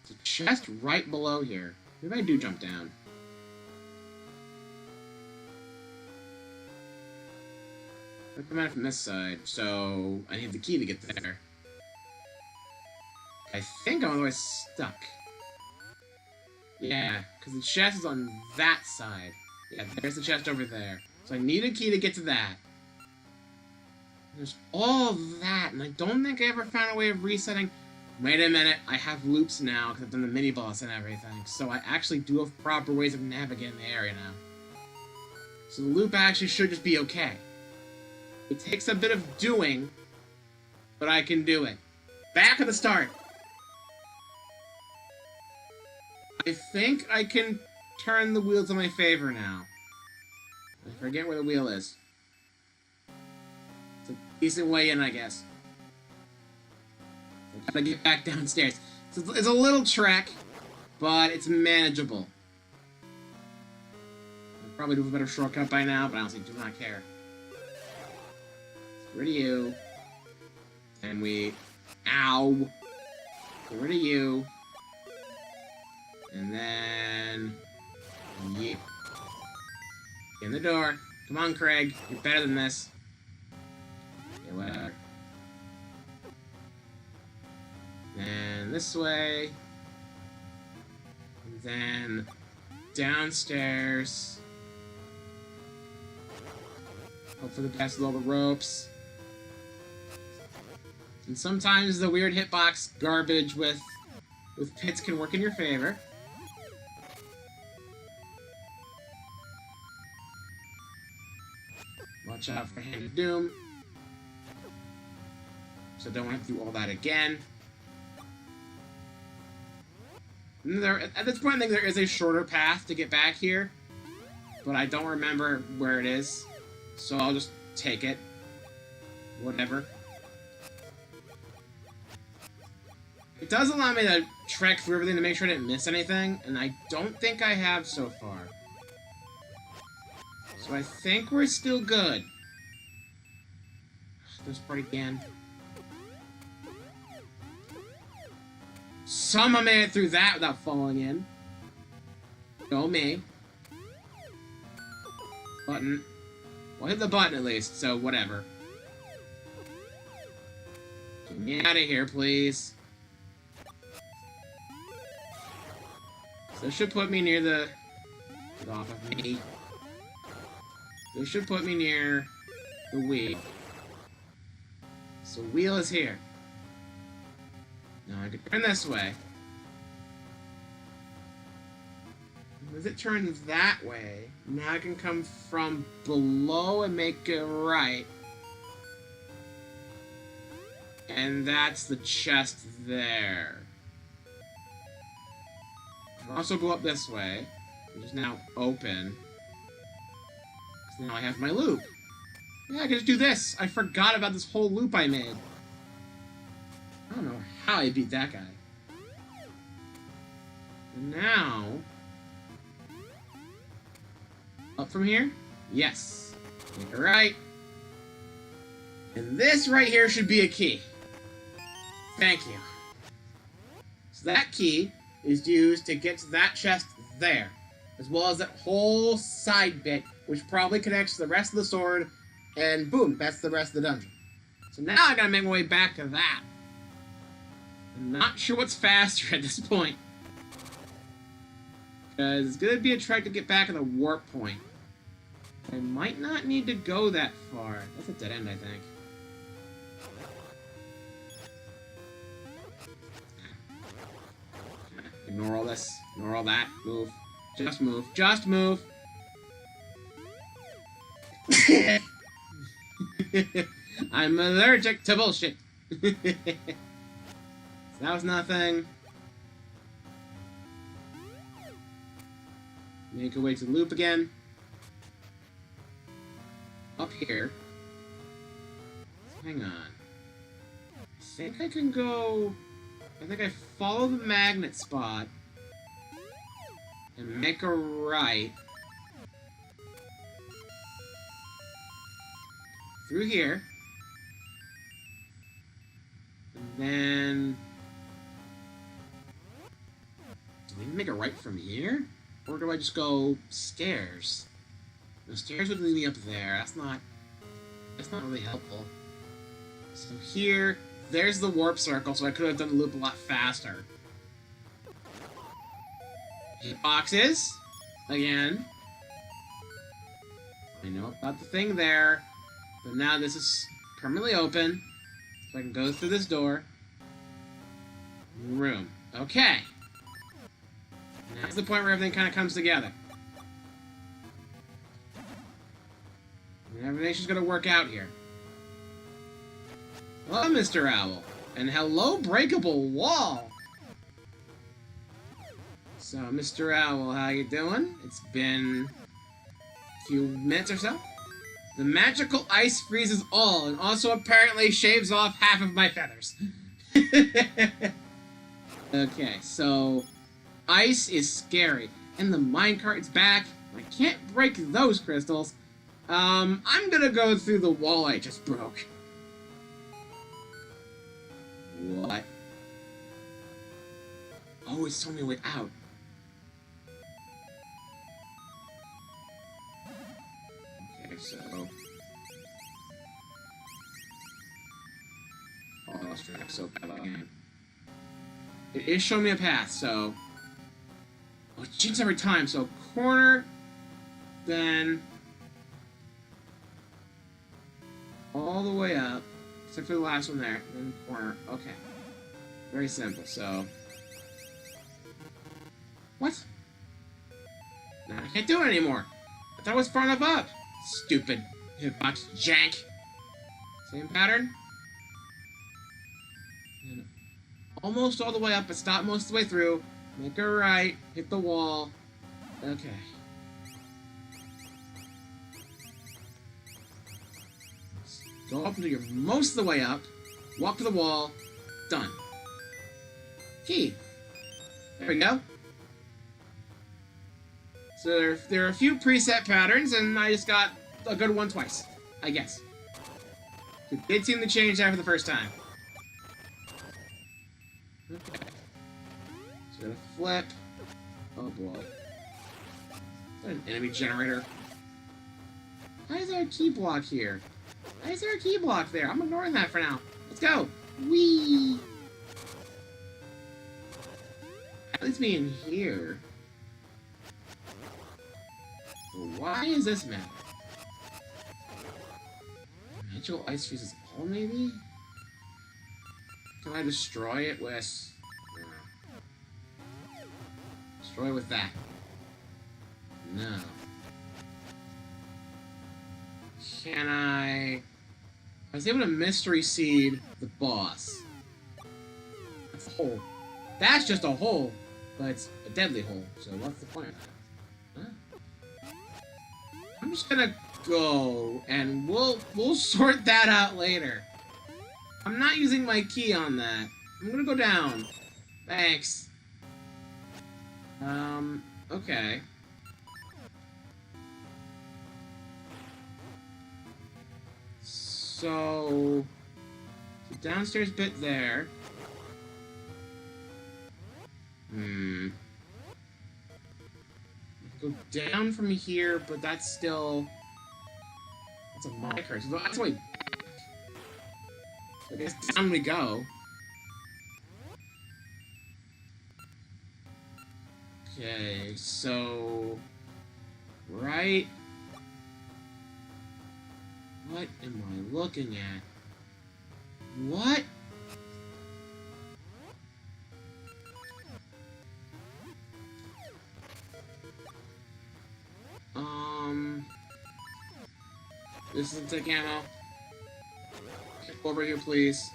It's a chest right below here. Maybe I do jump down. I come at it from this side, so I need the key to get there. I think I'm otherwise stuck. Yeah, because the chest is on that side. Yeah, there's the chest over there. So I need a key to get to that. There's all that, and I don't think I ever found a way of resetting. Wait a minute, I have loops now, because I've done the mini-boss and everything. So I actually do have proper ways of navigating the area now. So the loop actually should just be okay. It takes a bit of doing, but I can do it. Back at the start. I think I can turn the wheels in my favor now. I forget where the wheel is. It's a decent way in, I guess. I gotta get back downstairs. So it's a little trek, but it's manageable. I'll probably do a better shortcut by now, but I honestly do not care. Get rid of you. And we... Ow! Get rid of you. And then... Yeah. Get in the door. Come on, Craig. You're better than this. Yeah, whatever. Then this way. And then downstairs. Hope for the best with all the ropes. And sometimes the weird hitbox garbage with pits can work in your favor. Watch out for Hand of Doom. So don't have to do all that again. At this point, I think there is a shorter path to get back here. But I don't remember where it is. So I'll just take it. Whatever. It does allow me to trek through everything to make sure I didn't miss anything. And I don't think I have so far. So I think we're still good. This part again. Somehow made it through that without falling in. Go me. Button. Well, hit the button at least, so whatever. Get me out of here, please. So this should put me near the... Get off of me. This should put me near the wheel. So wheel is here. Now I can turn this way. As it turns that way, now I can come from below and make it right. And that's the chest there. I'll also go up this way, which is now open. So now I have my loop. Yeah, I can just do this. I forgot about this whole loop I made. I don't know how I beat that guy. And now... Up from here? Yes. Make it right. And this right here should be a key. Thank you. So that key is used to get to that chest there. As well as that whole side bit, which probably connects to the rest of the sword. And boom, that's the rest of the dungeon. So now I gotta make my way back to that. I'm not sure what's faster at this point. Because it's gonna be a trek to get back to the warp point. I might not need to go that far. That's a dead end, I think. Ignore all this. Ignore all that. Move. Just move. Just move. I'm allergic to bullshit. So that was nothing. Make our way to the loop again. Up here. Hang on. I think I can go... I think I follow the magnet spot. And make a right. Through here. And then... Do we make a right from here? Or do I just go stairs? The stairs would lead me up there. That's not really helpful. So here, there's the warp circle, so I could have done the loop a lot faster. Hitboxes. Again. I know about the thing there. But now this is permanently open. So I can go through this door. Room. Okay. That's the point where everything kind of comes together. And everything's just gonna work out here. Hello, Mr. Owl. And hello, breakable wall. So, Mr. Owl, how you doing? It's been a few minutes or so. The magical ice freezes all, and also apparently shaves off half of my feathers. Okay, so ice is scary, and the minecart's back. I can't break those crystals. I'm gonna go through the wall I just broke. What? Oh, it's telling me a way out. Okay, so... Oh, I lost track so bad again. It is showing me a path, so... Oh, it changes every time, so corner, then... all the way up, except for the last one there, then corner. Okay. Very simple, so... What? Nah, I can't do it anymore. I thought it was far enough up. Stupid hitbox jank. Same pattern. And almost all the way up, but stop most of the way through. Make a right, hit the wall. Okay. Go up until you're most of the way up. Walk to the wall. Done. Key. There we go. So there are a few preset patterns, and I just got a good one twice, I guess. It did seem to change after the first time. Okay. So gonna flip. Oh boy. Is that an enemy generator? Why is there a key block here? Why is there a key block there? I'm ignoring that for now. Let's go. Whee! That leads me in here. Why is this map? Magical ice freezes all, maybe? Can I destroy it with... No. Destroy it with that. No. Can I was able to mystery seed the boss. That's a hole. That's just a hole, but it's a deadly hole, so what's the point of that? Huh? I'm just gonna go, and we'll sort that out later. I'm not using my key on that. I'm gonna go down. Thanks. Okay. So, the downstairs bit there. Go down from here, but that's still... That's a marker. So that's way... I guess down we go. Okay, so... Right... What am I looking at? What? This isn't take ammo. Over here, please.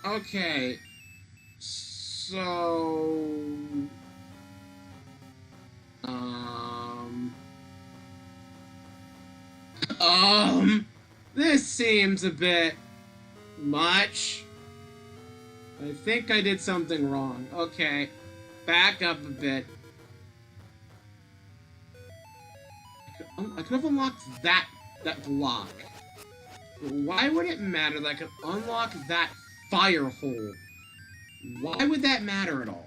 Okay. So... This seems a bit much. I think I did something wrong. Okay. Back up a bit. I could have unlocked that block. But why would it matter that I could unlock that fire hole Why would that matter at all?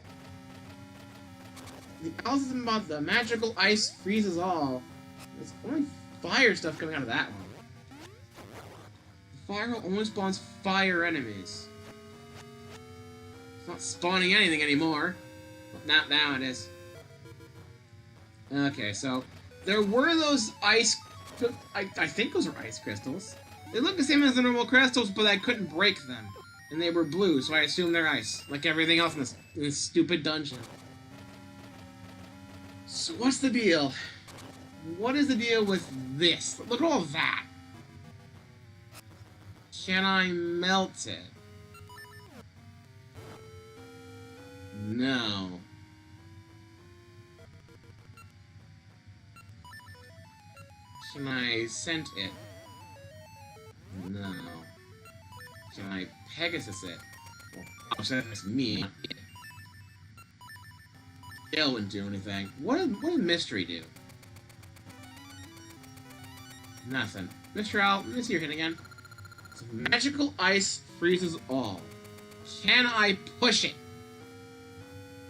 The analysis about the magical ice freezes all. There's only fire stuff coming out of that one. The fire only spawns fire enemies. It's not spawning anything anymore. Not now it is. Okay, so there were those ice... I think those were ice crystals. They look the same as the normal crystals, but I couldn't break them. And they were blue, so I assume they're ice. Like everything else in this stupid dungeon. So what's the deal? What is the deal with this? Look at all that. Can I melt it? No. Can I scent it? No. Can I Pegasus it? Well, obviously that's me, not it. It wouldn't do anything. What did Mystery do? Nothing. Mr. Owl, let me see your hit again. So magical ice freezes all. Can I push it?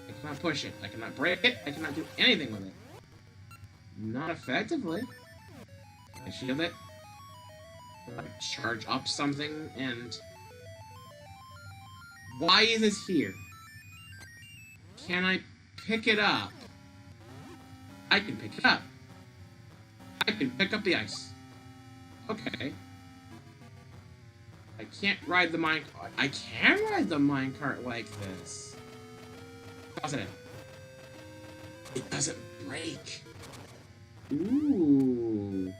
I cannot push it. I cannot break it. I cannot do anything with it. Not effectively. I shield it. I charge up something and... Why is this here? Can I pick it up? I can pick it up. I can pick up the ice. Okay. I can't ride the minecart. I can ride the minecart like this. Positive. It doesn't break. Ooh.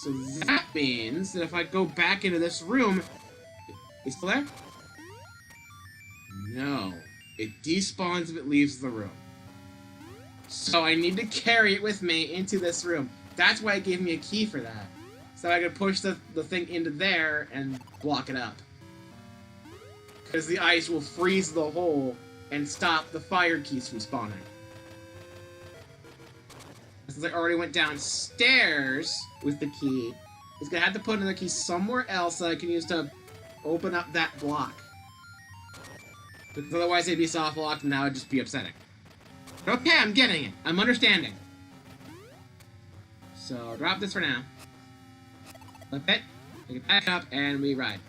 So that means that if I go back into this room... Is it still there? No. It despawns if it leaves the room. So I need to carry it with me into this room. That's why it gave me a key for that. So I could push the thing into there and block it up. Because the ice will freeze the hole and stop the fire keys from spawning. Since I already went downstairs with the key, it's gonna have to put another key somewhere else that I can use to open up that block. Because otherwise it'd be soft locked and that would just be upsetting. But okay, I'm getting it. I'm understanding. So I'll drop this for now. Flip it, pick it back up, and we ride.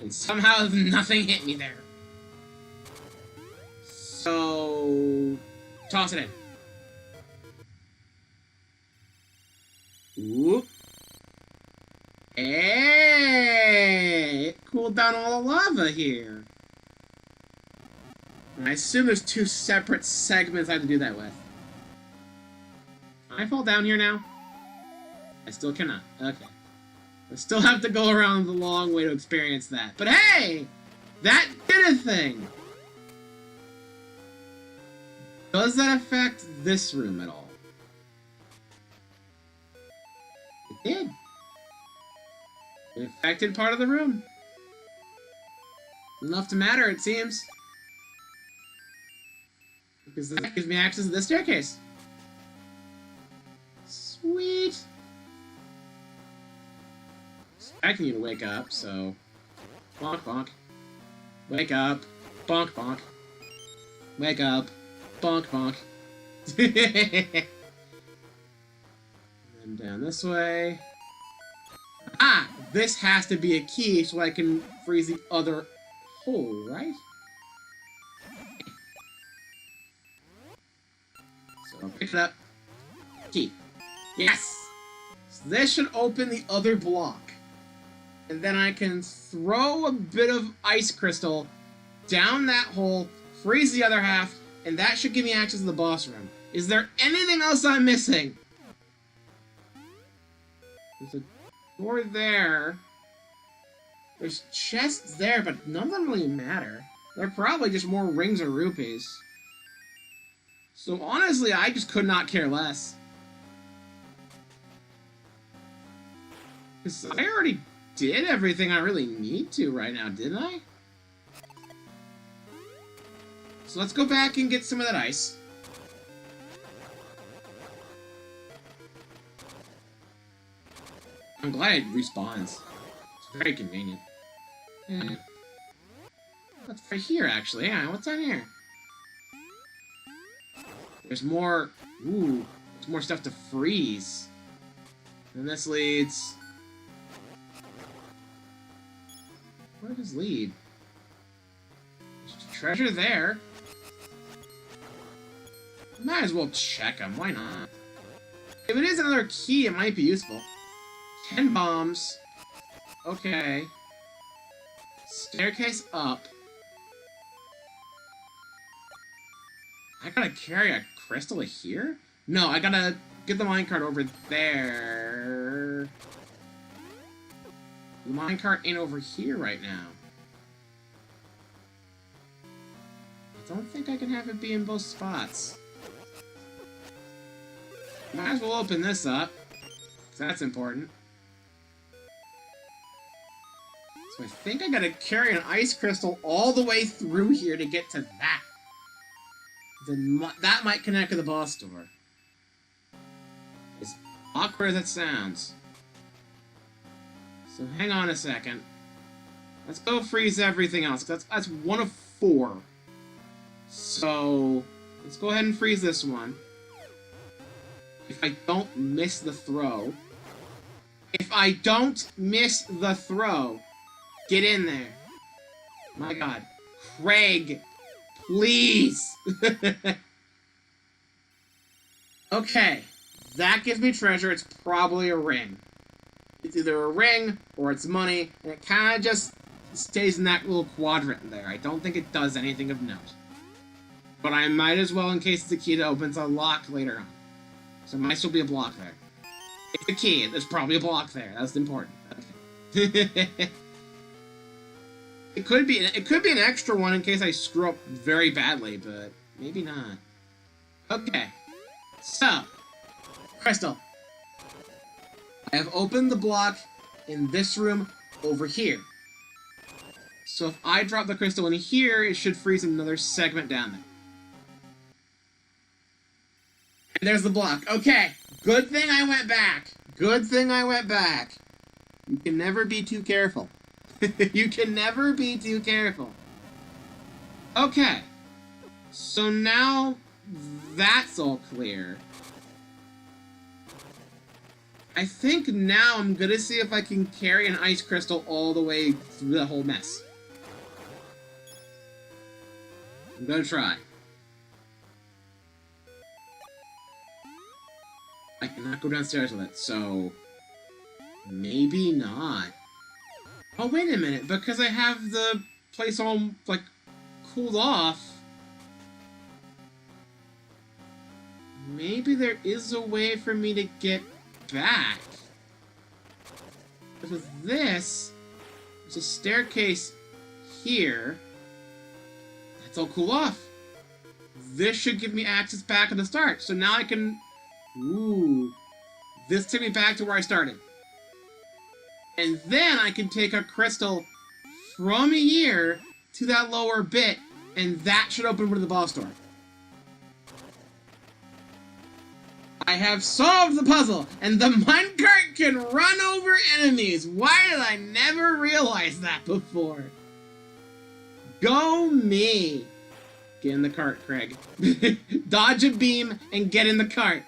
And somehow nothing hit me there. So toss it in. Whoop. Hey! It cooled down all the lava here. And I assume there's two separate segments I have to do that with. Can I fall down here now? I still cannot. Okay. I still have to go around the long way to experience that. But hey! That did a thing! Does that affect this room at all? It did. It affected part of the room. Enough to matter, it seems. Because that gives me access to this staircase. Sweet. Expecting you to wake up, so... Bonk, bonk. Wake up. Bonk, bonk. Wake up. Bonk, bonk. And down this way. Ah! This has to be a key so I can freeze the other hole, right? So I'll pick it up. Key. Yes! So this should open the other block. And then I can throw a bit of ice crystal down that hole, freeze the other half, and that should give me access to the boss room. Is there anything else I'm missing? There's a door there. There's chests there, but none of them really matter. They're probably just more rings or rupees. So honestly, I just could not care less. Because I already did everything I really need to right now, didn't I? So let's go back and get some of that ice. I'm glad it respawns. It's very convenient. What's right here, actually? Yeah, what's on here? There's more... Ooh, there's more stuff to freeze. And this leads... Where does this lead? There's treasure there. Might as well check them. Why not? If it is another key, it might be useful. 10 bombs. Okay. Staircase up. I gotta carry a crystal here? No, I gotta get the minecart over there. The minecart ain't over here right now. I don't think I can have it be in both spots. Might as well open this up, because that's important. So I think I gotta carry an ice crystal all the way through here to get to that. Then that might connect to the boss door. As awkward as it sounds. So hang on a second. Let's go freeze everything else, because that's 1 of 4. So let's go ahead and freeze this one. If I don't miss the throw. If I don't miss the throw. Get in there. My god. Craig. Please. Okay. That gives me treasure. It's probably a ring. It's either a ring or it's money. And it kind of just stays in that little quadrant there. I don't think it does anything of note. But I might as well in case it's a key that opens a lock later on. So there might still be a block there. It's a key. There's probably a block there. That's important. Okay. It could be an extra one in case I screw up very badly, but maybe not. Okay. So, crystal. I have opened the block in this room over here. So if I drop the crystal in here, it should freeze another segment down there. And there's the block. Okay. Good thing I went back. Good thing I went back. You can never be too careful. You can never be too careful. Okay. So now that's all clear. I think now I'm gonna see if I can carry an ice crystal all the way through the whole mess. I'm gonna try. I cannot go downstairs with it, so maybe not. Oh, wait a minute, because I have the place all, like, cooled off. Maybe there is a way for me to get back. Because with this, there's a staircase here. That's all cooled off. This should give me access back at the start. So now I can... Ooh. This took me back to where I started. And then I can take a crystal from here to that lower bit, and that should open to the boss door. I have solved the puzzle, and the minecart can run over enemies. Why did I never realize that before? Go me. Get in the cart, Craig. Dodge a beam and get in the cart.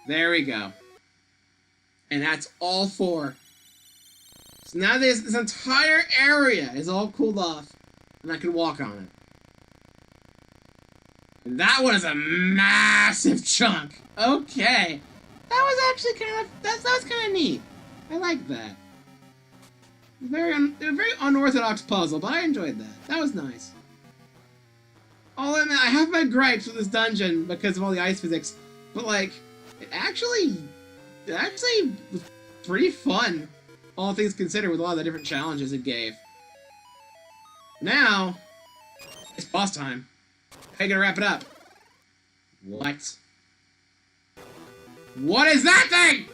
There we go. And that's all 4. So now this entire area is all cooled off, and I can walk on it. And that one is a massive chunk. Okay. That was actually that was kind of neat. I like that. A very unorthodox puzzle, but I enjoyed that. That was nice. I have my gripes with this dungeon because of all the ice physics, but like, it actually was pretty fun, all things considered, with a lot of the different challenges it gave. Now, it's boss time. How you gonna wrap it up? What? What is that thing?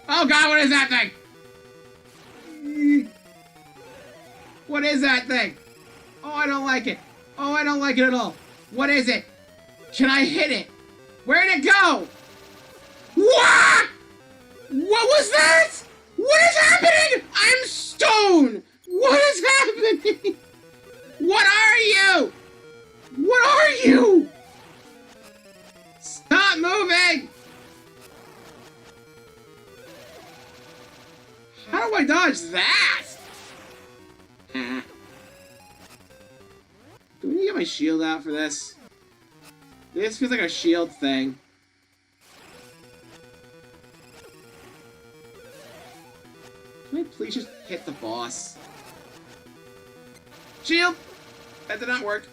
Oh god, what is that thing? What is that thing? Oh, I don't like it. Oh, I don't like it at all. What is it? Can I hit it? Where'd it go? What? What was that? What is happening? I'm stone! What? me? What are you? What are you? Stop moving! How do I dodge that? Do we need to get my shield out for this? This feels like a shield thing. Can I please just hit the boss? Shield! That did not work.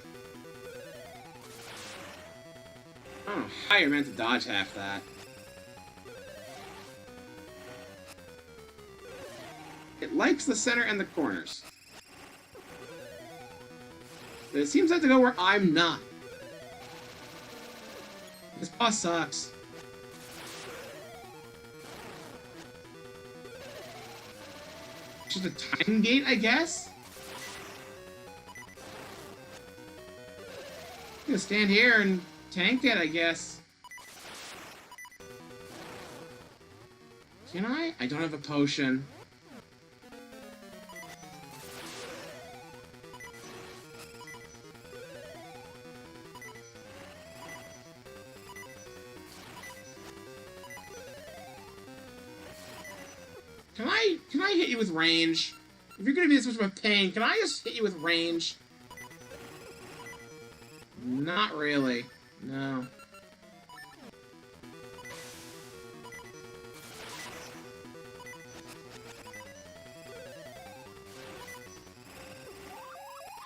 I don't know how you're meant to dodge half that. It likes the center and the corners. But it seems like to go where I'm not. This boss sucks. Just a time gate, I guess? I'm gonna stand here and tank it, I guess. Can I? I don't have a potion. Can I hit you with range? If you're gonna be this much of a pain, can I just hit you with range? Not really. No.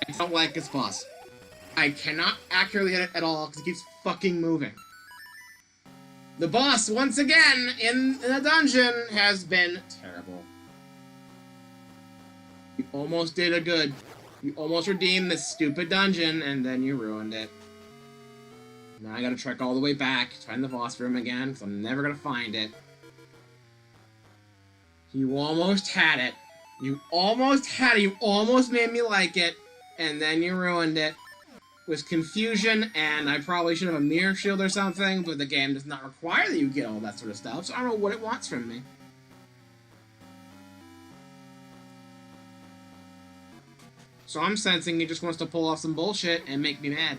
I don't like this boss. I cannot accurately hit it at all because it keeps fucking moving. The boss, once again, in the dungeon, has been terrible. You almost did a good. You almost redeemed this stupid dungeon, and then you ruined it. Now I gotta trek all the way back to find the boss room again, because I'm never gonna find it. You almost had it. You almost had it. You almost made me like it, and then you ruined it. With confusion, and I probably should have a mirror shield or something, but the game does not require that you get all that sort of stuff, so I don't know what it wants from me. So I'm sensing he just wants to pull off some bullshit and make me mad.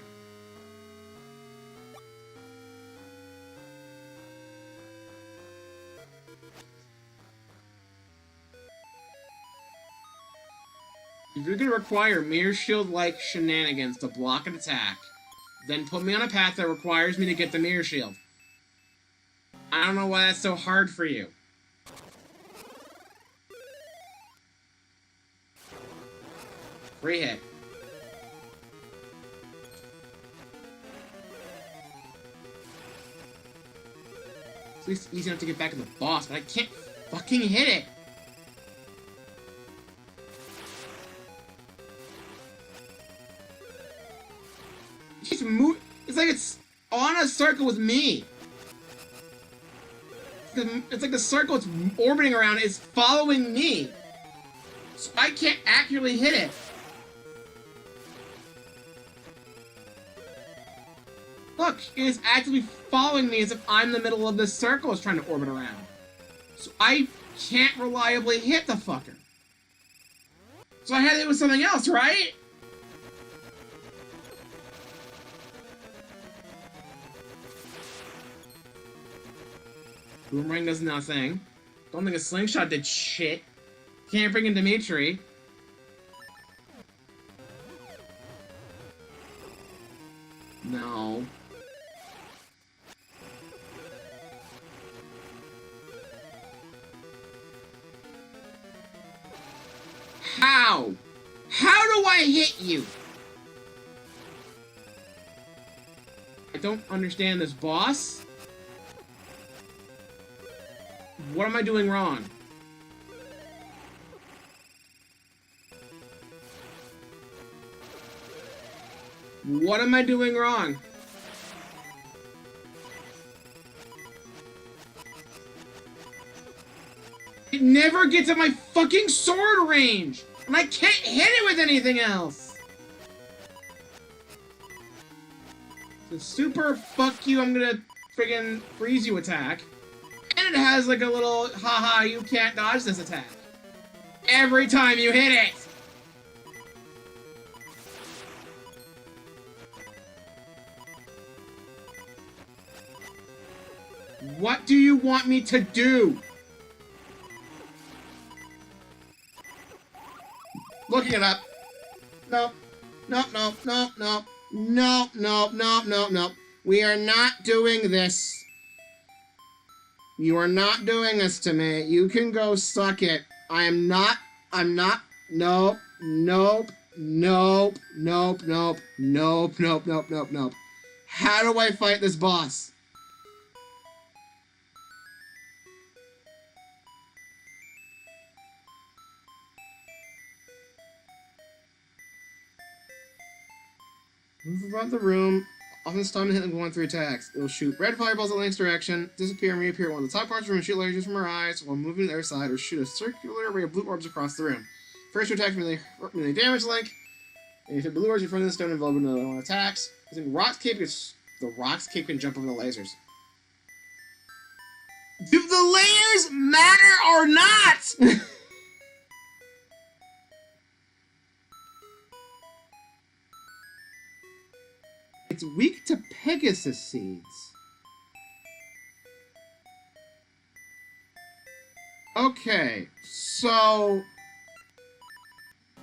If you're gonna require mirror shield-like shenanigans to block an attack, then put me on a path that requires me to get the mirror shield. I don't know why that's so hard for you. Free hit. It's at least easy enough to get back to the boss, but I can't fucking hit it. It's like it's on a circle with me. It's like the circle it's orbiting around is following me. So I can't accurately hit it. Look, it is actively following me as if I'm the middle of this circle it's trying to orbit around. So I can't reliably hit the fucker. So I had to hit with something else, right? Boomerang does nothing. Don't think a slingshot did shit. Can't bring in Dimitri. No. How? How do I hit you? I don't understand this, boss. What am I doing wrong? What am I doing wrong? It never gets at my fucking sword range! And I can't hit it with anything else! The super fuck you, I'm gonna friggin' freeze you attack. And it has like a little, haha, you can't dodge this attack. Every time you hit it! What do you want me to do? Looking it up. Nope. Nope, nope, nope, nope. Nope, nope, nope, nope, nope. We are not doing this. You are not doing this to me. You can go suck it. I'm not. Nope, nope, nope, nope, nope, nope, nope, nope, nope, nope. How do I fight this boss? Move around the room. Often stun and hit them going through attacks. It will shoot red fireballs in the next direction, disappear and reappear at one of the top parts of the room, shoot lasers from her eyes while moving to the other side, or shoot a circular array of blue orbs across the room. First to attack melee damage link. And if the blue orbs in front of the stone envelop another one attacks. I think Rock's cape can jump over the lasers. Do the layers matter or not? It's weak to Pegasus seeds. Okay, so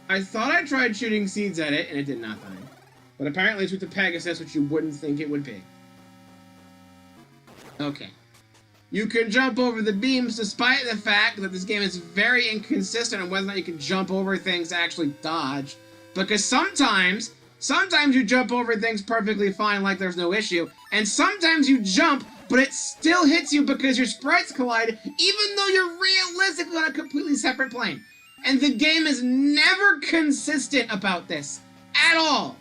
I thought I tried shooting seeds at it and it did nothing. But apparently it's weak to Pegasus, which you wouldn't think it would be. Okay. You can jump over the beams despite the fact that this game is very inconsistent on whether or not you can jump over things to actually dodge. Because sometimes you jump over things perfectly fine like there's no issue, and sometimes you jump, but it still hits you because your sprites collide, even though you're realistically on a completely separate plane. And the game is never consistent about this, at all.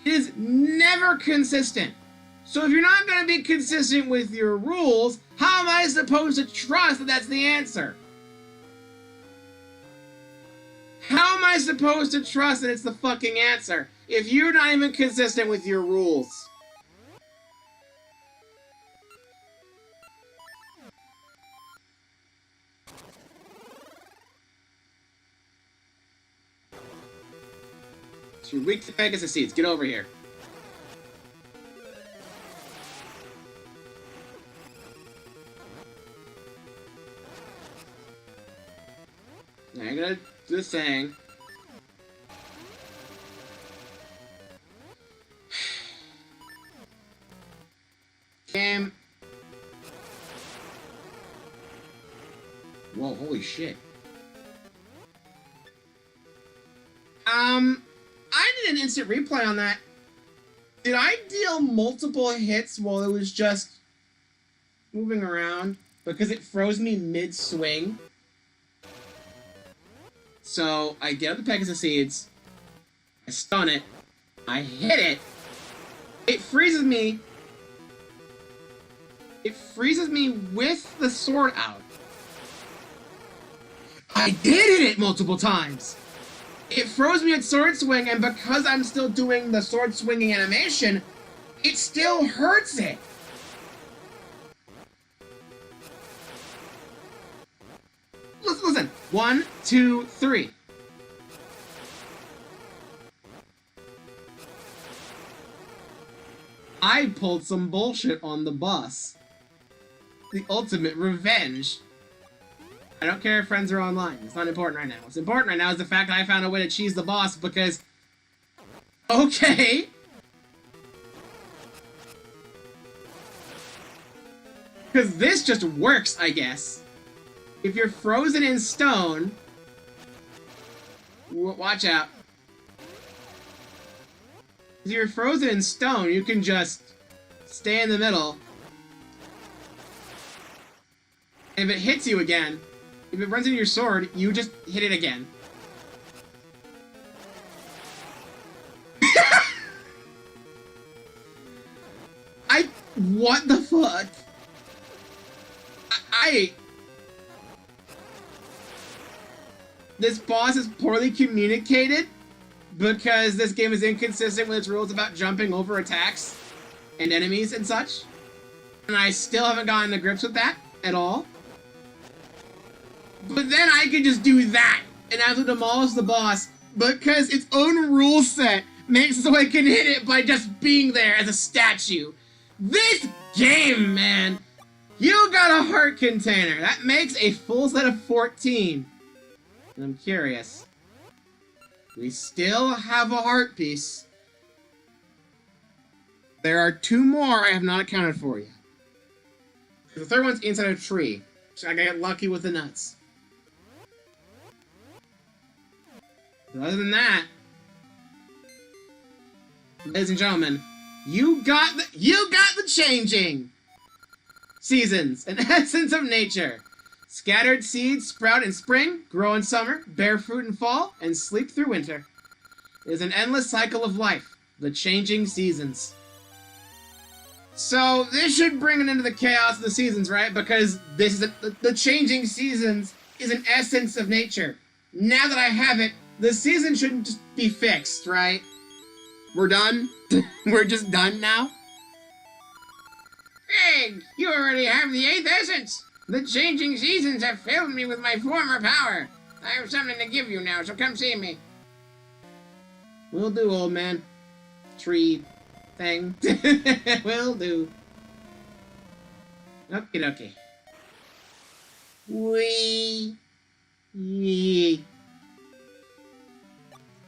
It is never consistent. So if you're not going to be consistent with your rules, how am I supposed to trust that that's the answer? How am I supposed to trust that it's the fucking answer if you're not even consistent with your rules? So you're weak to Pegasus seeds. Get over here. Now you're gonna do the thing. Game. Whoa, holy shit. I did an instant replay on that. Did I deal multiple hits while it was just moving around? Because it froze me mid-swing. So, I get up the Pegasus seeds, I stun it, I hit it, it freezes me with the sword out. I did hit it multiple times! It froze me at sword swing, and because I'm still doing the sword swinging animation, it still hurts it! Listen. 1, 2, 3. I pulled some bullshit on the bus. The ultimate revenge. I don't care if friends are online. It's not important right now. What's important right now is the fact that I found a way to cheese the boss because... Okay. Because this just works, I guess. If you're frozen in stone... Watch out. If you're frozen in stone, you can just stay in the middle. And if it hits you again, if it runs into your sword, you just hit it again. What the fuck? This boss is poorly communicated because this game is inconsistent with its rules about jumping over attacks and enemies and such. And I still haven't gotten to grips with that at all. But then I can just do that and have to demolish the boss because its own rule set makes it so I can hit it by just being there as a statue. This game, man! You got a heart container! That makes a full set of 14. And I'm curious. We still have a heart piece. There are 2 more I have not accounted for yet. The third one's inside a tree. So I got lucky with the nuts. But other than that, ladies and gentlemen, you got the changing seasons, an essence of nature. Scattered seeds sprout in spring, grow in summer, bear fruit in fall, and sleep through winter. It is an endless cycle of life, the changing seasons. So this should bring it into the chaos of the seasons, right? Because this is the changing seasons is an essence of nature. Now that I have it, the season shouldn't just be fixed, right? We're done? We're just done now? Greg, you already have the 8th essence. The changing seasons have filled me with my former power. I have something to give you now, so come see me. Will do, old man. Tree thing. Will do. Okie dokie. Wee. Yee.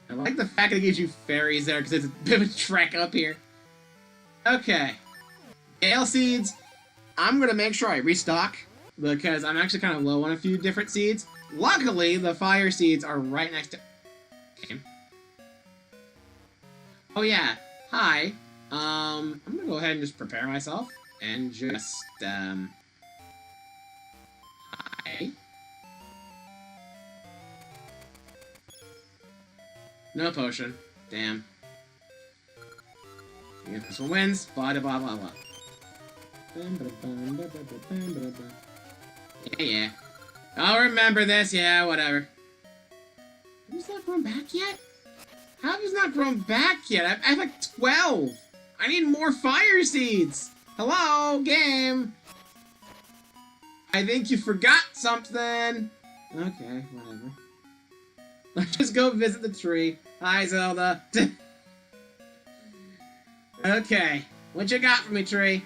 I like the fact that it gives you fairies there, because it's a bit of a trek up here. Okay. Gale seeds. I'm going to make sure I restock, because I'm actually kind of low on a few different seeds. Luckily, the fire seeds are right next to... Okay. Oh yeah. Hi. I'm going to go ahead and just prepare myself, and just, hi. No potion. Damn. Yeah, this one wins. Blah, blah, blah, blah. Yeah. I'll remember this. Yeah, whatever. Who's not grown back yet? How have you not grown back yet? I have like 12. I need more fire seeds. Hello, game. I think you forgot something. Okay, whatever. Let's just go visit the tree. Hi, Zelda. Okay, what you got for me, tree?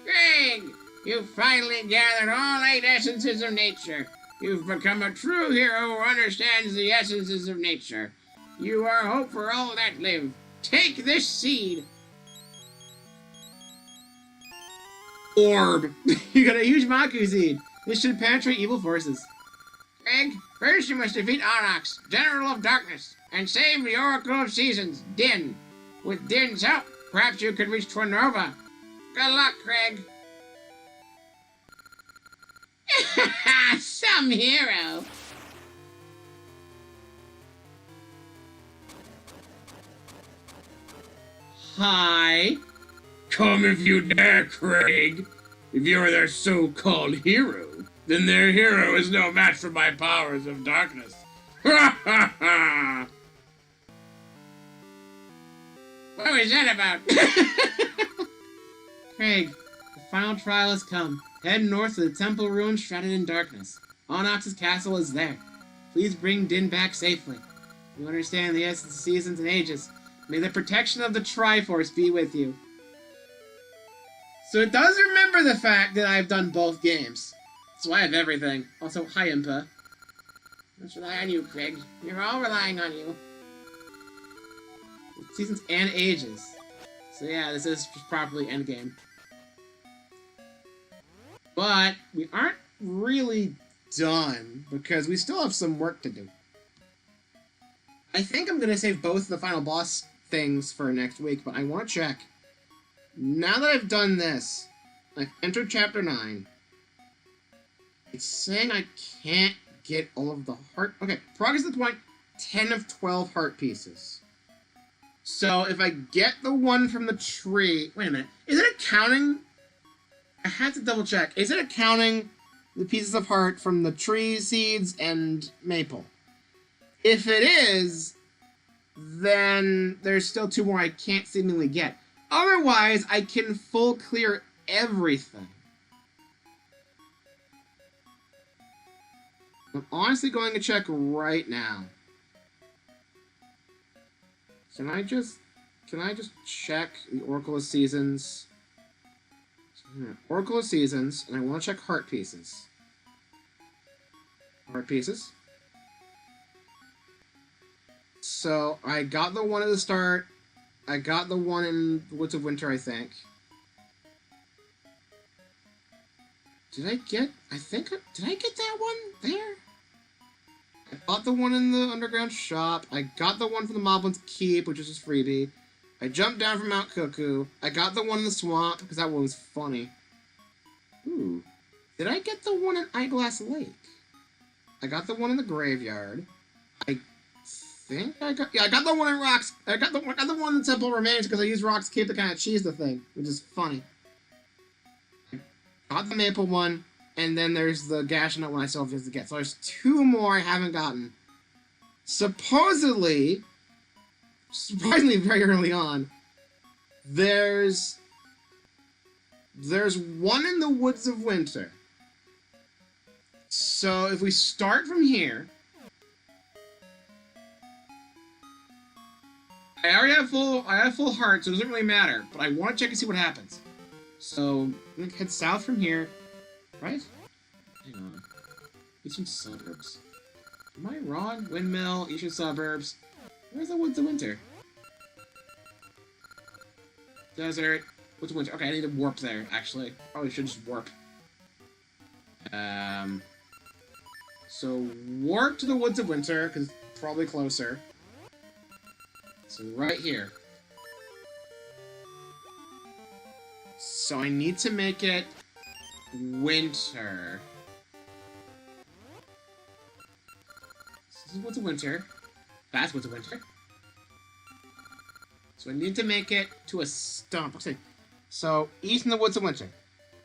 Greg, you've finally gathered all 8 essences of nature. You've become a true hero who understands the essences of nature. You are hope for all that live. Take this seed. Orb. You got a huge Maku seed. This should penetrate evil forces. Greg, first you must defeat Onyx, General of Darkness, and save the Oracle of Seasons, Din. With Din's help, perhaps you could reach Twinnova. Good luck, Craig. Some hero. Hi. Come if you dare, Craig. If you're their so-called hero, then their hero is no match for my powers of darkness. Ha ha ha! What was that about? Craig, the final trial has come. Head north to the temple ruin shrouded in darkness. Onyx's castle is there. Please bring Din back safely. You understand the essence of seasons and ages. May the protection of the Triforce be with you. So it does remember the fact that I've done both games. So I have everything. Also, hi, Impa. Let's rely on you, Craig. We're all relying on you. Seasons and ages. So yeah, this is properly endgame. But we aren't really done, because we still have some work to do. I think I'm going to save both the final boss things for next week, but I want to check. Now that I've done this, I've entered Chapter 9. It's saying I can't get all of the heart... Okay, progress to the point, 10 of 12 heart pieces. So if I get the one from the tree... Wait a minute. Is it accounting... I had to double check. Is it accounting the pieces of heart from the tree seeds and maple? If it is, then there's still 2 more I can't seemingly get. Otherwise, I can full clear everything. I'm honestly going to check right now. Can I just check the Oracle of Seasons? Oracle of Seasons, and I want to check heart pieces. Heart pieces. So, I got the one at the start. I got the one in Woods of Winter, I think. Did I get that one there? I bought the one in the underground shop. I got the one from the Moblin's Keep, which is just freebie. I jumped down from Mount Cuckoo. I got the one in the swamp, because that one was funny. Ooh. Did I get the one in Eyeglass Lake? I got the one in the graveyard. I think I got... Yeah, I got the one in Rocks... I got the one in Temple Remains, because I used Rock's Keep to kind of cheese the thing, which is funny. I got the Maple one, and then there's the Gashnut one I still have to get. So there's 2 more I haven't gotten. Supposedly... Surprisingly, very early on, there's one in the Woods of Winter. So if we start from here, I have full heart, so it doesn't really matter. But I want to check and see what happens. So I'm gonna head south from here, right? Hang on, Eastern Suburbs. Am I wrong? Windmill, Eastern Suburbs. Where's the Woods of Winter? Desert. Woods of Winter. Okay, I need to warp there, actually. Probably should just warp. So, warp to the Woods of Winter, because it's probably closer. So, right here. So, I need to make it winter. This is Woods of Winter. That's Woods of Winter. So I need to make it to a stump. Okay. So, east in the Woods of Winter.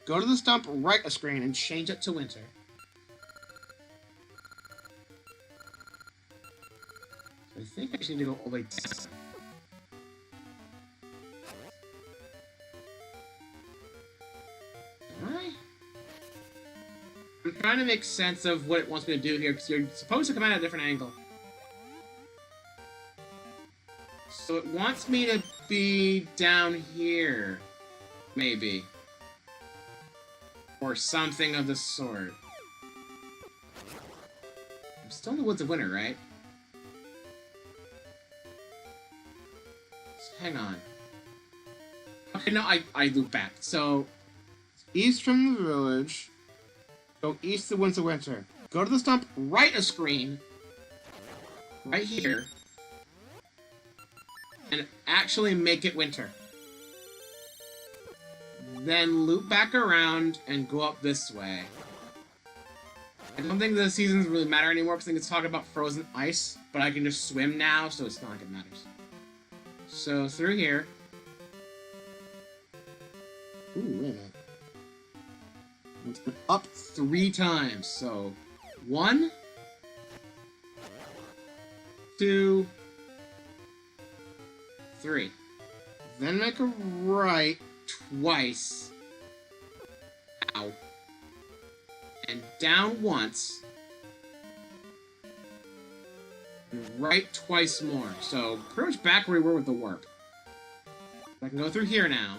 Go to the stump, right a screen, and change it to winter. So I think I just need to go all the way down. Am I? I'm trying to make sense of what it wants me to do here, because you're supposed to come at a different angle. So it wants me to be down here, maybe. Or something of the sort. I'm still in the Woods of Winter, right? So hang on. Okay, no, I loop back. So, east from the village, go east to Woods of Winter. Go to the stump, right a screen, right here, and actually make it winter. Then loop back around and go up this way. I don't think the seasons really matter anymore because I think it's talking about frozen ice, but I can just swim now, so it's not like it matters. So through here. Ooh, wait a minute. It's been up 3 times, so 1, 2, 3. Then make a right twice. Ow. And down once. And right twice more. So, pretty much back where we were with the warp. I can go through here now.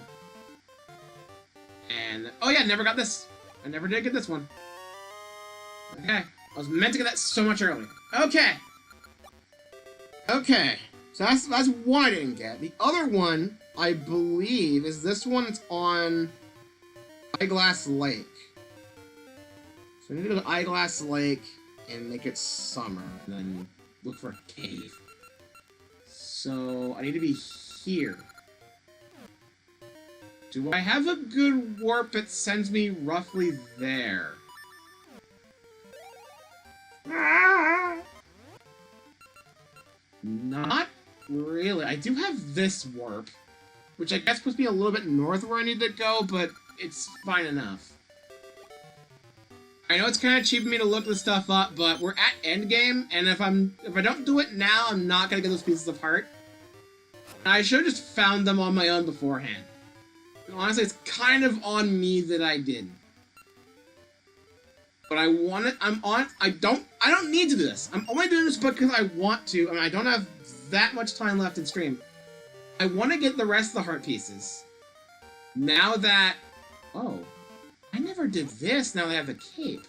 And, oh yeah, never got this. I never did get this one. Okay. I was meant to get that so much earlier. Okay. Okay. So that's one I didn't get. The other one, I believe, is this one. It's on Eyeglass Lake. So I need to go to Eyeglass Lake and make it summer, and then look for a cave. So I need to be here. Do I have a good warp that sends me roughly there? Not really. I do have this warp, which I guess puts me a little bit north where I need to go, but it's fine enough. I know it's kind of cheap of me to look this stuff up, but we're at endgame, and if I don't do it now, I'm not gonna get those pieces of heart. I should have just found them on my own beforehand. And honestly, it's kind of on me that I didn't. But I want it. I don't need to do this. I'm only doing this because I want to. I mean, I don't have that much time left in stream. I want to get the rest of the heart pieces. Now that Oh. I never did this now that I have the cape.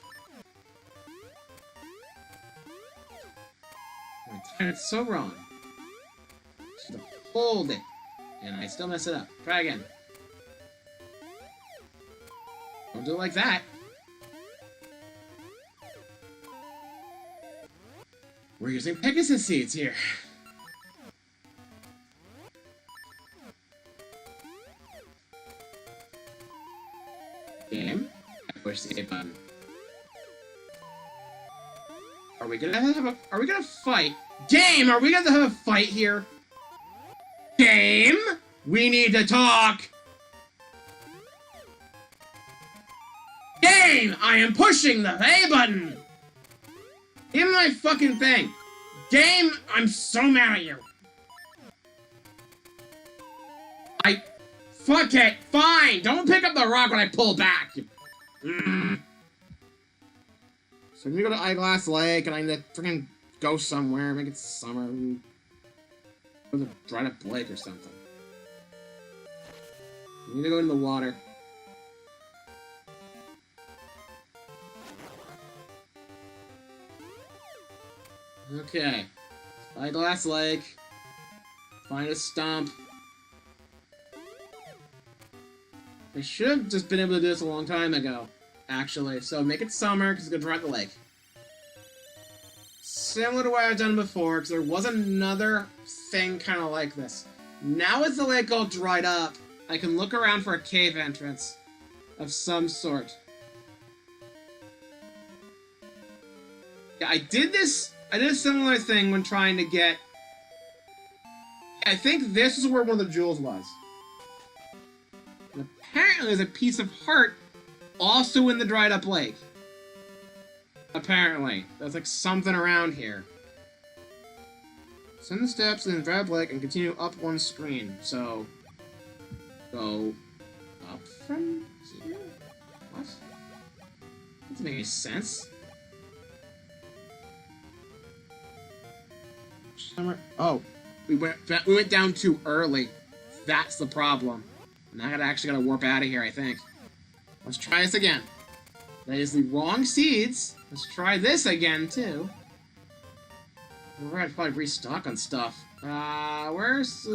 It's so wrong. Should have pulled it. And I still mess it up. Try again. Don't do it like that. We're using Pegasus seeds here. Game. I push the A button. Are we gonna fight? Game! Are we gonna have a fight here? Game! We need to talk! Game! I am pushing the A button! Give me my fucking thing! Game! I'm so mad at you! Fuck it! Fine! Don't pick up the rock when I pull back! So I'm gonna go to Eyeglass Lake and I need to freaking go somewhere, make it summer. Go to dried up lake or something. I need to go in the water. Okay. Eyeglass Lake. Find a stump. I should have just been able to do this a long time ago, actually. So make it summer, because it's going to dry out the lake. Similar to what I've done before, because there was another thing kind of like this. Now with the lake all dried up, I can look around for a cave entrance of some sort. Yeah, I did a similar thing when trying to get... I think this is where one of the jewels was. And apparently there's a piece of heart also in the dried up lake. Apparently. There's like something around here. Send the steps in the dried up lake and continue up one screen. So, go up from here? What? That doesn't make any sense. Oh, we went down too early. That's the problem. Now I actually gotta warp out of here, I think. Let's try this again. That is the wrong seeds. Let's try this again, too. We're gonna probably restock on stuff. Where's,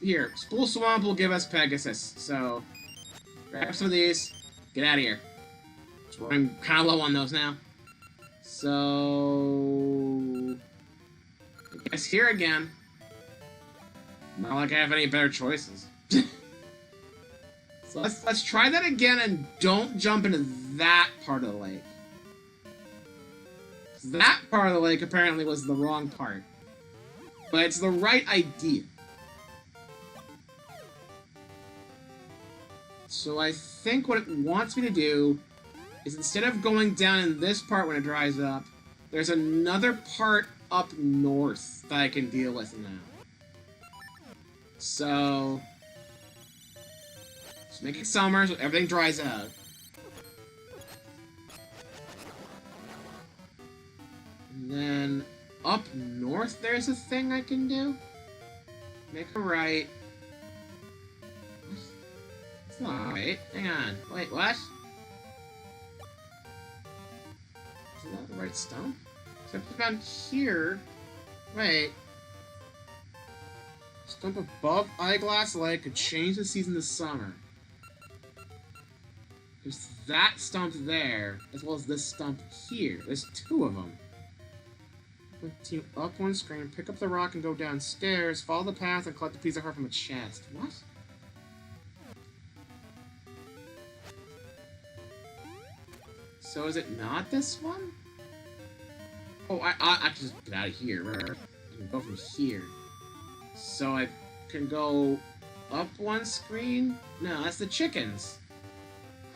here. Spool Swamp will give us Pegasus, so... grab some of these. Get out of here. So I'm kinda low on those now. So... I guess here again. Not like I have any better choices. So let's try that again and don't jump into that part of the lake. That part of the lake apparently was the wrong part. But it's the right idea. So I think what it wants me to do is instead of going down in this part when it dries up, there's another part up north that I can deal with now. So... just make it summer so everything dries out. And then up north there's a thing I can do. Make a right. It's not right. Hang on. Wait, what? Is that the right stump? Except down here. Wait. Stump above Eyeglass Lake could change the season to summer. There's that stump there, as well as this stump here. There's two of them. Continue up one screen, pick up the rock and go downstairs, follow the path and collect the piece of heart from a chest. What? So is it not this one? Oh, I can just get out of here. I can go from here. So I can go up one screen? No, that's the chickens.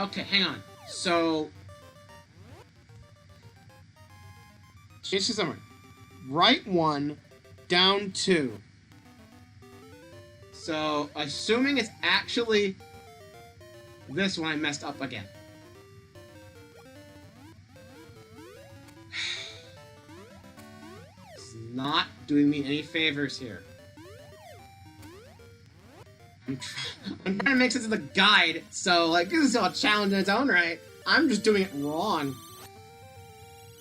Okay, hang on. So... change to summer. Right one, down two. So, assuming it's actually this one, I messed up again. It's not doing me any favors here. I'm trying. I'm trying to make sense of the guide, so, like, this is still a challenge in its own right. I'm just doing it wrong.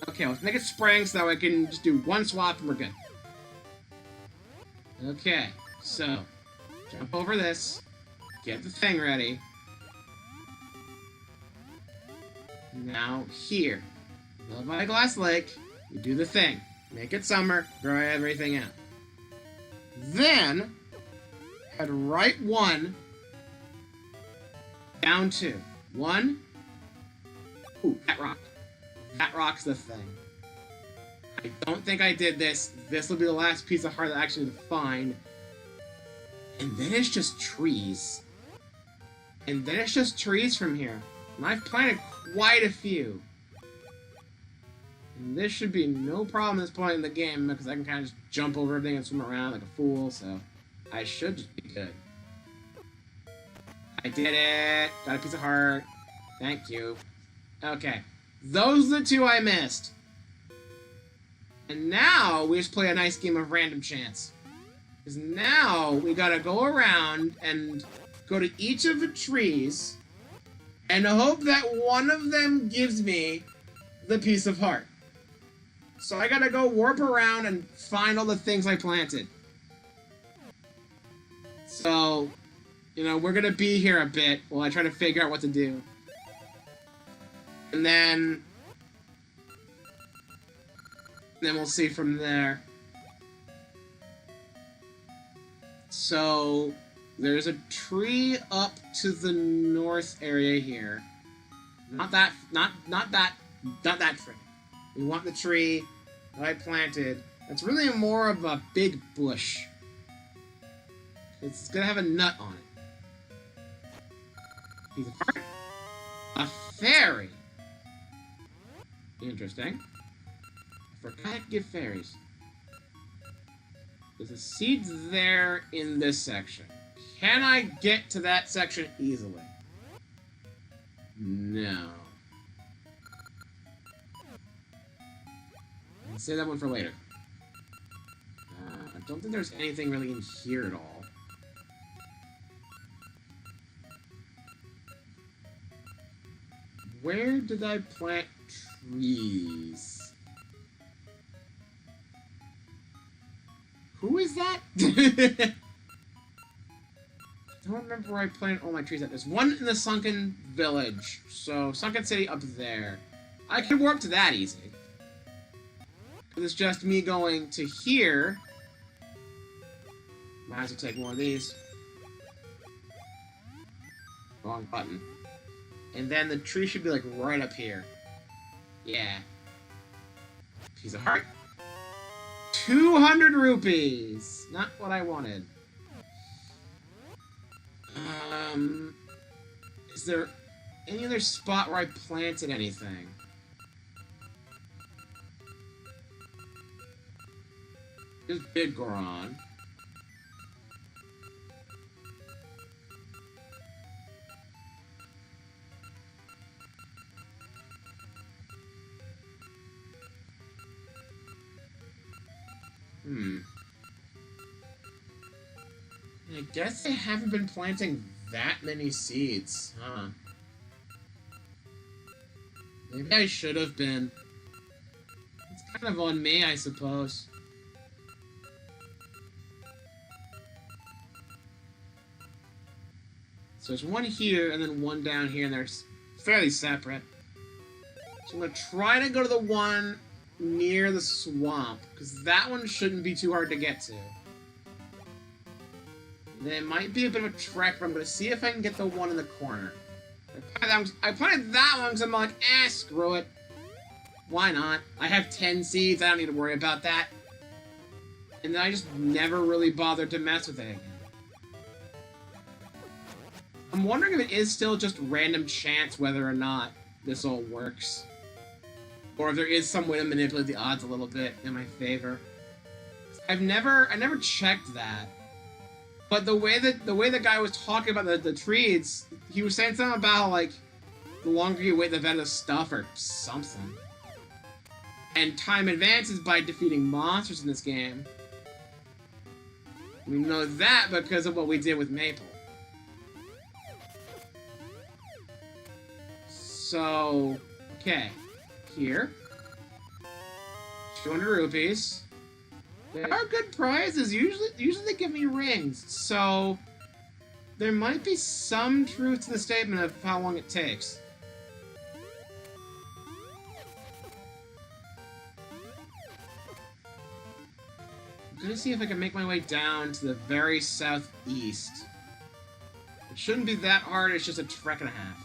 Okay, let's make it spring so that I can just do one swap and we're good. Okay, so, jump over this, get the thing ready. Now, here, build by a glass lake, you do the thing. Make it summer, throw everything out. Then, head right 1, down 2. 1. Ooh, that rock. That rock's the thing. I don't think I did this. This will be the last piece of heart that I actually need to find. And then it's just trees. And then it's just trees from here. And I've planted quite a few. And this should be no problem at this point in the game, because I can kind of just jump over everything and swim around like a fool, so I should just be good. I did it! Got a piece of heart. Thank you. Okay. Those are the 2 I missed. And now we just play a nice game of random chance. Because now we gotta go around and go to each of the trees and hope that one of them gives me the piece of heart. So I gotta go warp around and find all the things I planted. So, you know, we're gonna be here a bit while I try to figure out what to do. And then we'll see from there. So, there's a tree up to the north area here. Not that tree. We want the tree that I planted. It's really more of a big bush. It's gonna have a nut on it. Piece of heart. A fairy. Interesting. I forgot to give fairies. There's a seed there in this section. Can I get to that section easily? No. I'll save that one for later. I don't think there's anything really in here at all. Where did I plant trees? Who is that? I don't remember where I planted all my trees at. There's one in the Sunken Village. So, Sunken City up there. I can warp to that easy. It's just me going to here. Might as well take one of these. Wrong button. And then the tree should be like right up here. Yeah. Piece of heart. 200 rupees! Not what I wanted. Is there any other spot where I planted anything? There's Big Goron. I guess I haven't been planting that many seeds, huh? Maybe I should have been. It's kind of on me, I suppose. So there's one here, and then one down here, and they're fairly separate. So I'm going to try to go to the one near the swamp, because that one shouldn't be too hard to get to. Then it might be a bit of a trek, but I'm going to see if I can get the one in the corner. I planted that one because I'm like, screw it. Why not? I have 10 seeds, I don't need to worry about that. And then I just never really bothered to mess with it again. I'm wondering if it is still just random chance whether or not this all works. Or if there is some way to manipulate the odds a little bit in my favor. I never checked that. But the way the guy was talking about the trees, he was saying something about how, like, the longer you wait, the better the stuff or something. And time advances by defeating monsters in this game. We know that because of what we did with Maple. So, okay. Here. 200 rupees. They are good prizes. Usually they give me rings. So, there might be some truth to the statement of how long it takes. I'm gonna see if I can make my way down to the very southeast. It shouldn't be that hard, it's just a trek and a half.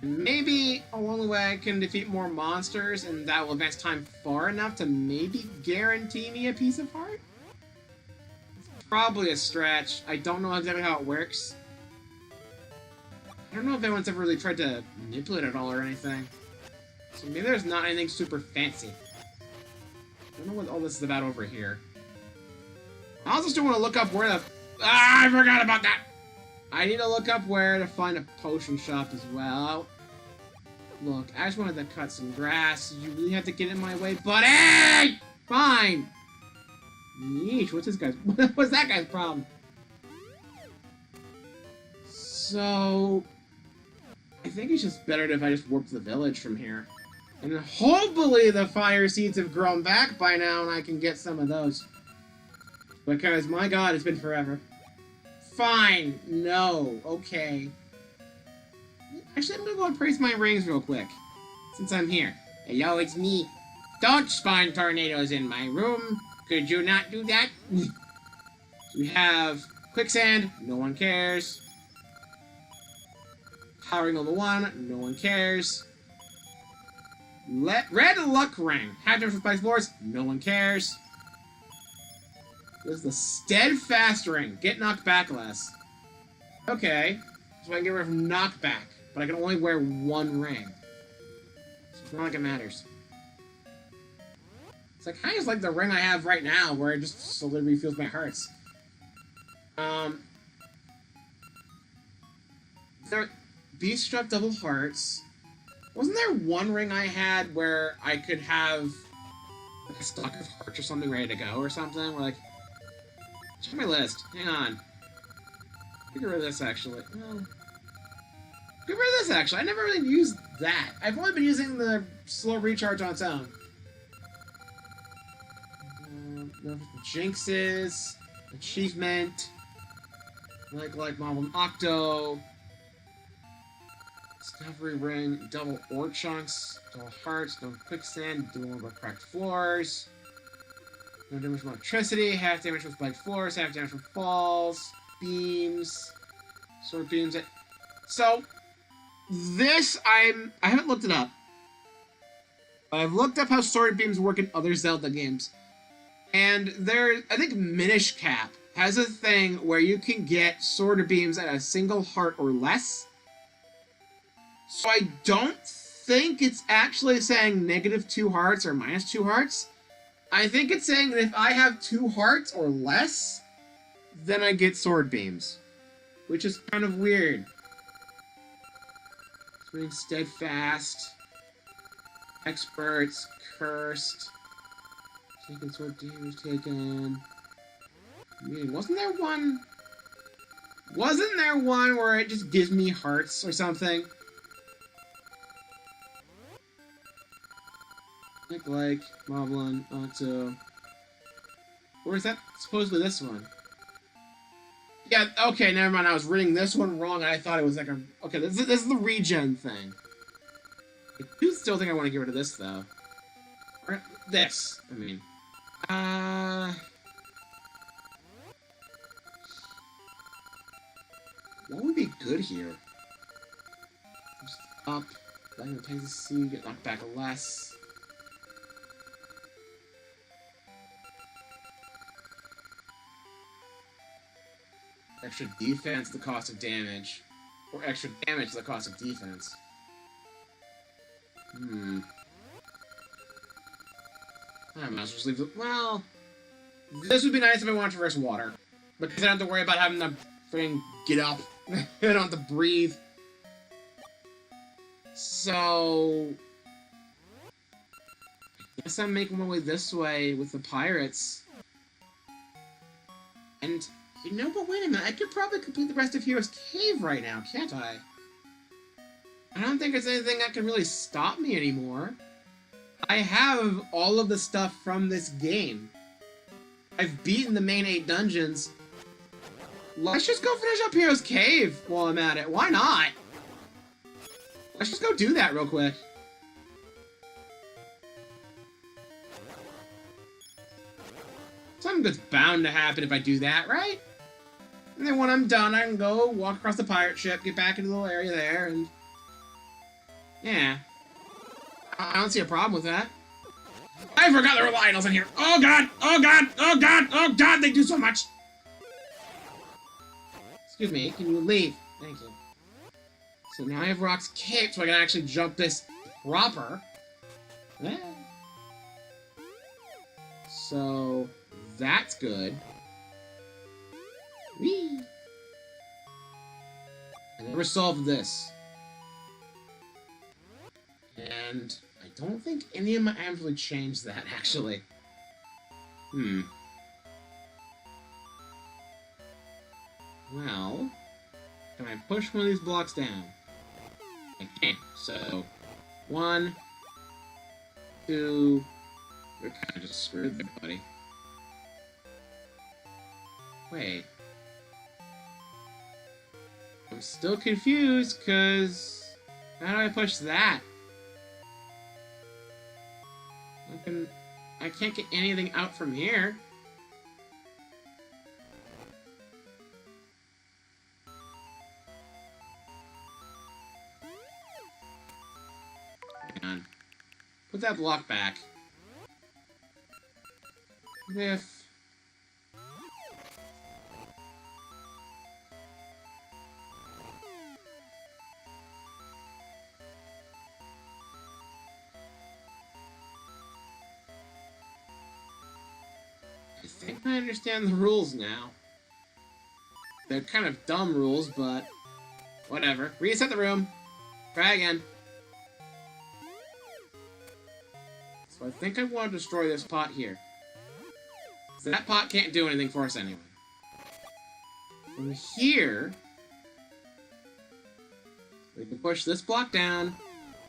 And maybe along the way I can defeat more monsters, and that will advance time far enough to maybe guarantee me a piece of heart? It's probably a stretch. I don't know exactly how it works. I don't know if anyone's ever really tried to manipulate it all or anything. So maybe there's not anything super fancy. I don't know what all this is about over here. I also still want to look up where the... I forgot about that! I need to look up where to find a potion shop as well. Look, I just wanted to cut some grass. You really have to get in my way, buddy! Fine! Yeesh, what's this guy's... what's that guy's problem? So... I think it's just better if I just warp to the village from here. And hopefully the fire seeds have grown back by now and I can get some of those. Because, my god, it's been forever. Fine. No. Okay. Actually, I'm gonna go and praise my rings real quick. Since I'm here. Hello, it's me. Don't spawn tornadoes in my room. Could you not do that? We have quicksand. No one cares. Powering level 1. No one cares. Red luck ring. Half damage from spiked floors. No one cares. This is the steadfast ring. Get knocked back less. Okay. So I can get rid of knockback. But I can only wear one ring. So it's not like it matters. It's like kind of like the ring I have right now, where it just slowly refills my hearts. There, Beast Struck double hearts. Wasn't there one ring I had where I could have like a stock of hearts or something ready to go or something? Where like, check my list. Hang on. Get rid of this actually. Well, get rid of this actually. I never really used that. I've only been using the slow recharge on its own. Jinxes, achievement, like Marble Octo. Discovery ring, double ore chunks, double hearts, no quicksand, double over cracked floors. No damage from electricity, half damage from spiked floors, half damage from falls, beams, sword beams. So, this, I haven't looked it up. I've looked up how sword beams work in other Zelda games. And there, I think Minish Cap has a thing where you can get sword beams at a single heart or less. So I don't think it's actually saying -2 hearts or -2 hearts. I think it's saying that if I have 2 hearts or less, then I get sword beams. Which is kind of weird. Swing steadfast. Experts. Cursed. Taken sword damage taken. I mean, wasn't there one where it just gives me hearts or something? Like, Moblin, Octo. Or is that supposedly this one? Yeah, okay, never mind. I was reading this one wrong and I thought it was like a... Okay, this is the regen thing. I do still think I want to get rid of this, though. Or this, I mean. What would be good here? Just up. Back in the tanks to see, get knocked back less. Extra defense, the cost of damage. Or extra damage, the cost of defense. I might as well just leave it. Well, this would be nice if I wanted to traverse water. Because I don't have to worry about having to freaking get up. I don't have to breathe. So... I guess I'm making my way this way with the pirates. And... You know, but wait a minute, I could probably complete the rest of Hero's Cave right now, can't I? I don't think there's anything that can really stop me anymore. I have all of the stuff from this game. I've beaten the main 8 dungeons. Let's just go finish up Hero's Cave while I'm at it. Why not? Let's just go do that real quick. Something that's bound to happen if I do that, right? And then when I'm done, I can go walk across the pirate ship, get back into the little area there, and... yeah. I don't see a problem with that. I forgot there were Lionels in here. Oh god! Oh god! Oh god! Oh god! They do so much! Excuse me, can you leave? Thank you. So now I have Rock's cape, so I can actually jump this proper. Yeah. So... that's good. Whee! I never solved this. And I don't think any of my items really changed that, actually. Well, can I push one of these blocks down? I can't. So, 1, 2... You're kind of just screwed there, buddy. Wait. I'm still confused, because... how do I push that? I can't get anything out from here. Hang on. Put that block back. If... I think I understand the rules now. They're kind of dumb rules, but whatever. Reset the room. Try again. So I think I want to destroy this pot here. So that pot can't do anything for us anyway. From here, we can push this block down,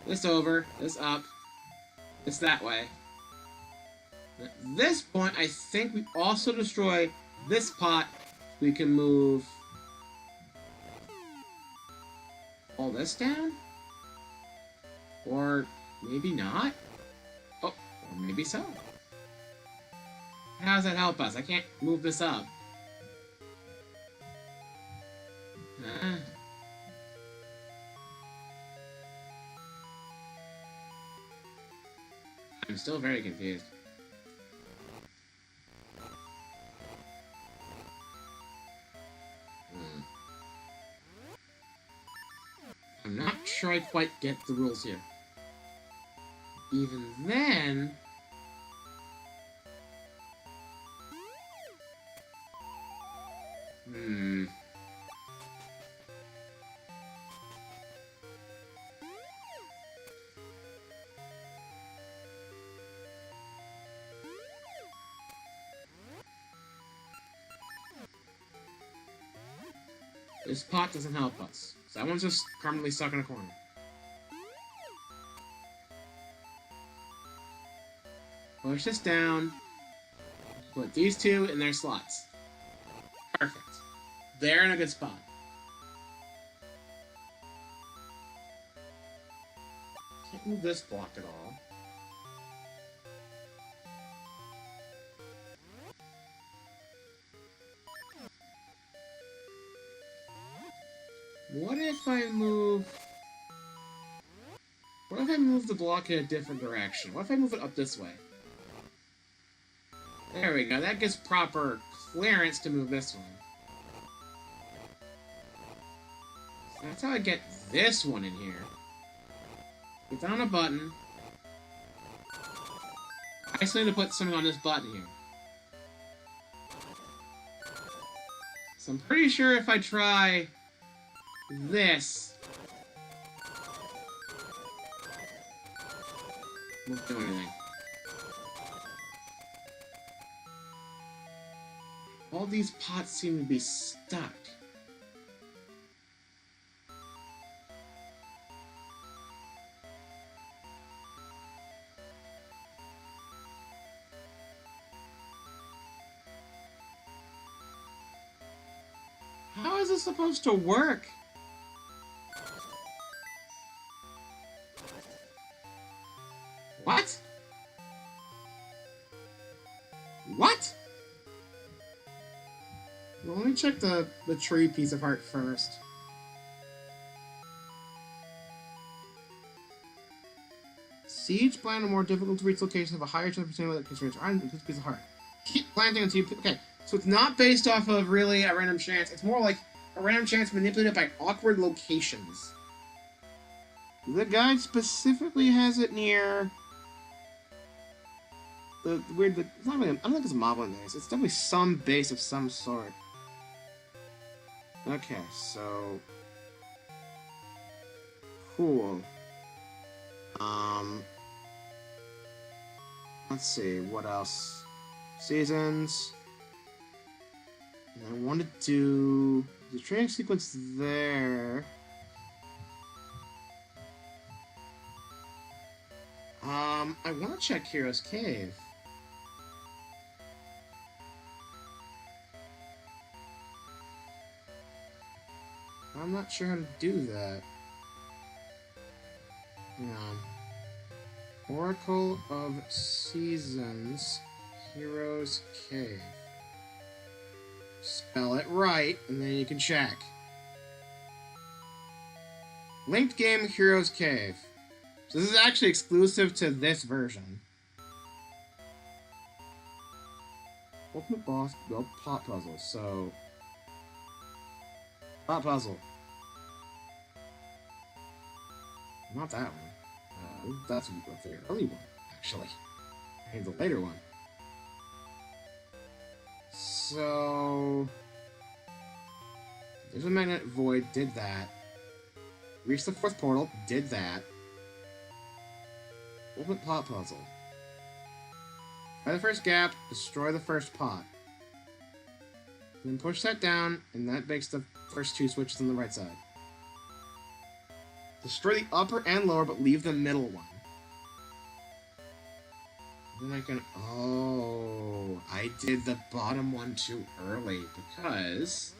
this over, this up, this that way. At this point, I think we also destroy this pot. We can move all this down? Or maybe not? Oh, or maybe so. How does that help us? I can't move this up. I'm still very confused. I'm not sure I quite get the rules here. Even then... This pot doesn't help us. So that one's just permanently stuck in a corner. Push this down. Put these two in their slots. Perfect. They're in a good spot. Can't move this block at all. What if I move... what if I move the block in a different direction? What if I move it up this way? There we go. That gives proper clearance to move this one. So that's how I get this one in here. It's on a button. I just need to put something on this button here. So I'm pretty sure if I try... this won't do anything. All these pots seem to be stuck. How is this supposed to work? What? What? Well, let me check the tree piece of art first. Siege plant a more difficult to reach location of a higher chance of percentage that constraints are on this piece of heart. Keep planting until you... Okay, so it's not based off of really a random chance. It's more like a random chance manipulated by awkward locations. The guide specifically has it near... The weird... It's not really, I don't think it's a moblin base. It's definitely some base of some sort. Okay, so... Cool. Let's see, what else? Seasons. And I want to do the training sequence there. I want to check Hero's Cave. I'm not sure how to do that. Hang on. Oracle of Seasons, Hero's Cave. Spell it right, and then you can check. Linked game, Hero's Cave. So this is actually exclusive to this version. Ultimate boss, build plot puzzle. So, plot puzzle. Not that one. That's the early one, actually. I need the later one. So... There's a magnet void, did that. Reach the fourth portal, did that. Ultimate pot puzzle. Try the first gap, destroy the first pot. Then push that down, and that makes the first two switches on the right side. Destroy the upper and lower, but leave the middle one. Then I can... Oh, I did the bottom one too early, because...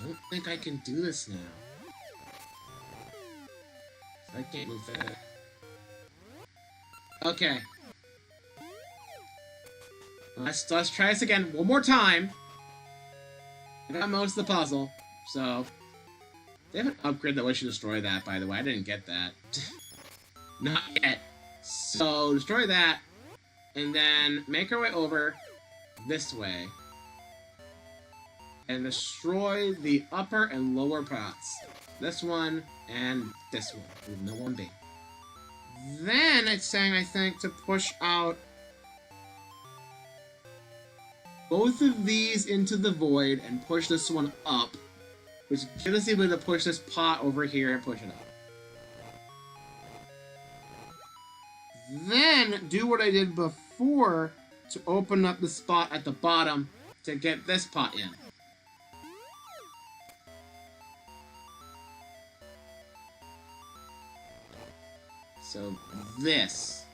I don't think I can do this now. I can't move that. Okay. Let's try this again one more time. I got most of the puzzle, so... They have an upgrade that lets you destroy that, by the way. I didn't get that. Not yet. So, destroy that, and then make our way over this way. And destroy the upper and lower pots. This one and this one, with no 1B. Then it's saying, I think, to push out both of these into the void and push this one up. Which gives us the ability to push this pot over here and push it up. Then, do what I did before to open up the spot at the bottom to get this pot in. So, this.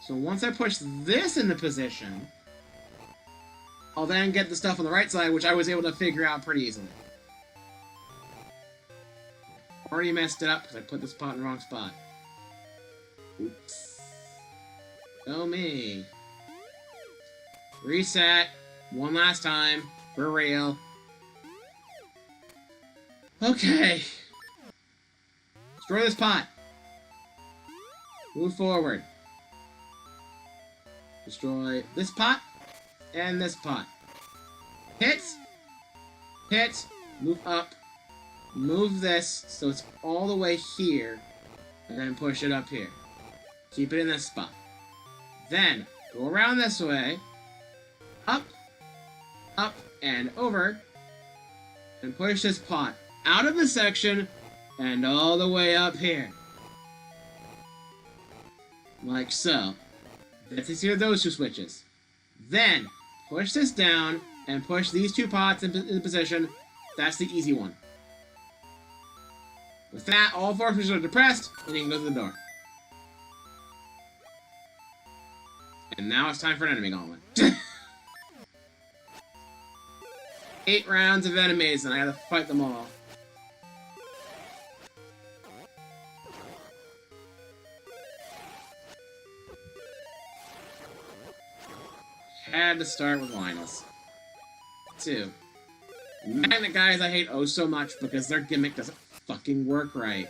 So once I push this into position, I'll then get the stuff on the right side, which I was able to figure out pretty easily. Already messed it up because I put this pot in the wrong spot. Oops. Oh me. Reset. One last time. For real. Okay. Destroy this pot. Move forward. Destroy this pot. And this pot. Hit. Hit. Move up. Move this so it's all the way here. And then push it up here. Keep it in this spot. Then, go around this way. Up. Up. And over. And push this pot out of the section. And all the way up here. Like so. That's easier those two switches. Then, push this down, and push these two pots in position. That's the easy one. With that, all four switches are depressed, and you can go to the door. And now it's time for an enemy gauntlet. 8 rounds of enemies, and I gotta fight them all. Had to start with Lionel's. 2. Magnet guys I hate oh so much because their gimmick doesn't fucking work right.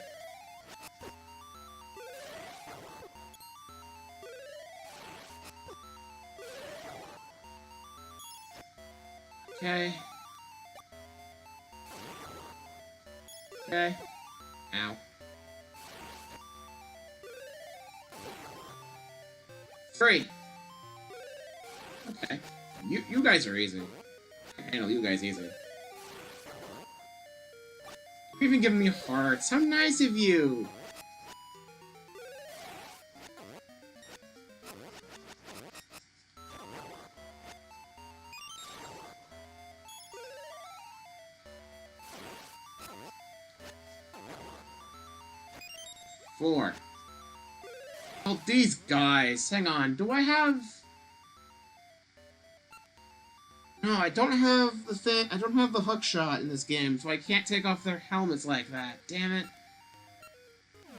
Okay. Okay. Ow. 3. Okay. You guys are easy. I can handle you guys easy. You're even giving me hearts. How nice of you! Four. Oh, these guys. Hang on. Do I have... No, I don't have the thing. I don't have the hook shot in this game, so I can't take off their helmets like that. Damn it.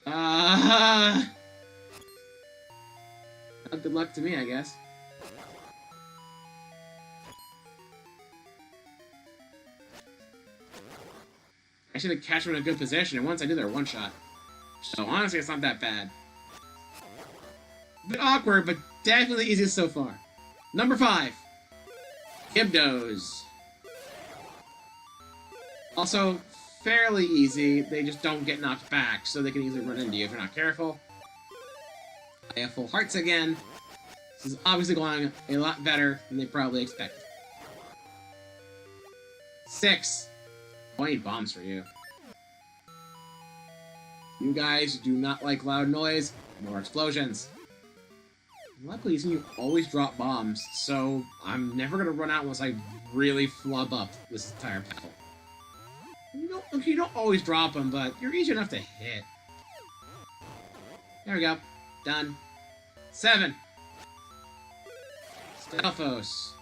Well, good luck to me, I guess. I should have catched them in a good position, and once I did, they're one shot. So honestly, it's not that bad. A bit awkward, but definitely easiest so far. Number 5. Gibdos. Also, fairly easy. They just don't get knocked back, so they can easily run into you if you're not careful. I have full hearts again. This is obviously going a lot better than they probably expected. 6. Oh, I need bombs for you. You guys do not like loud noise, nor explosions. Luckily, you always drop bombs, so I'm never gonna run out unless I really flub up this entire battle. You don't always drop them, but you're easy enough to hit. There we go. Done. 7. Stelphos.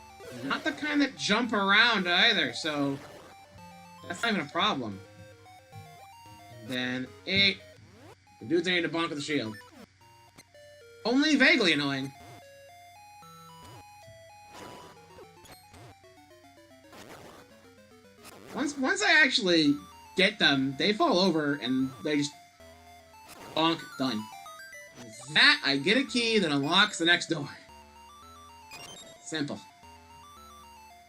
Not the kind that jump around either, so that's not even a problem. And then 8. The dudes I need to bonk with the shield. Only vaguely annoying. Once I actually get them, they fall over and they just bonk, done. With that, I get a key that unlocks the next door. Simple.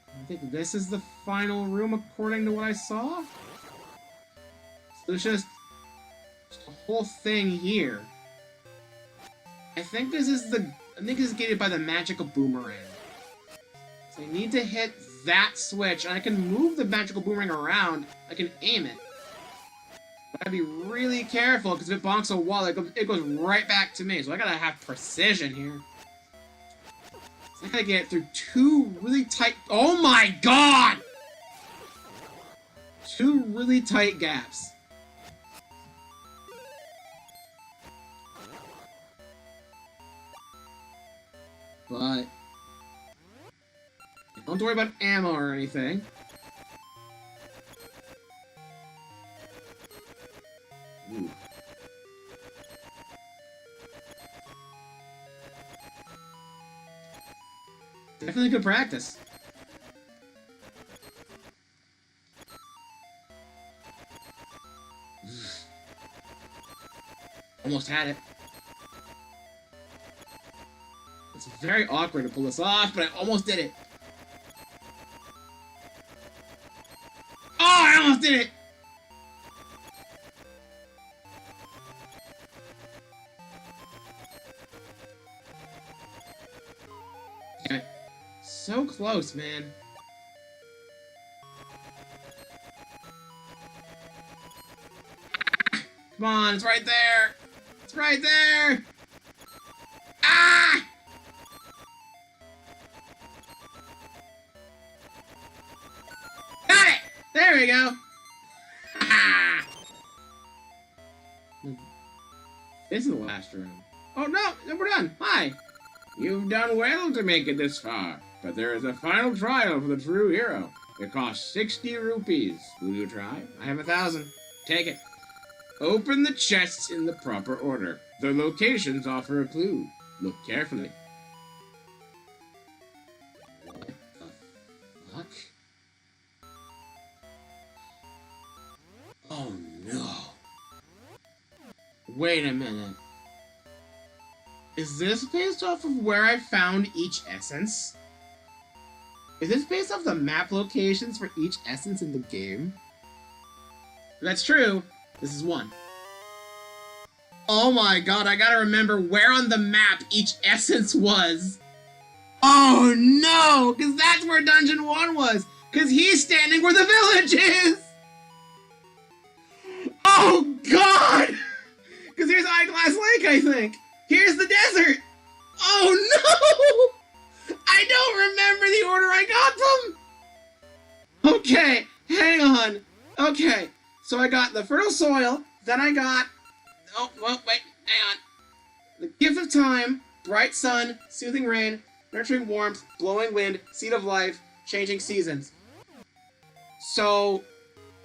I think this is the final room according to what I saw. So there's just a whole thing here. I think this is gated by the magical boomerang. So I need to hit that switch, and I can move the magical boomerang around. I can aim it. But I gotta be really careful, because if it bonks a wall, it goes right back to me. So I gotta have precision here. So I gotta get it through 2 really tight... Oh my god! 2 really tight gaps. But don't worry about ammo or anything. Ooh. Definitely good practice. Almost had it. It's very awkward to pull this off, but I almost did it. Oh, I almost did it! Damn it. So close, man. Come on, it's right there! It's right there! Ah! Got it! There we go! Ah! This is the last room. Oh no! We're done! Hi! You've done well to make it this far, but there is a final trial for the true hero. It costs 60 rupees. Will you try? I have 1,000. Take it. Open the chests in the proper order. The locations offer a clue. Look carefully. What the fuck? Oh no. Wait a minute. Is this based off of where I found each essence? Is this based off the map locations for each essence in the game? If that's true, this is one. Oh my god, I gotta remember where on the map each essence was. Oh no, because that's where Dungeon 1 was. Because he's standing where the village is. Oh god! Because here's Eyeglass Lake, I think. Here's the desert. Oh no! I don't remember the order I got them. Okay, hang on. Okay, so I got the fertile soil, then I got... Oh, well, wait, hang on. The gift of time, bright sun, soothing rain, nurturing warmth, blowing wind, seed of life, changing seasons. So,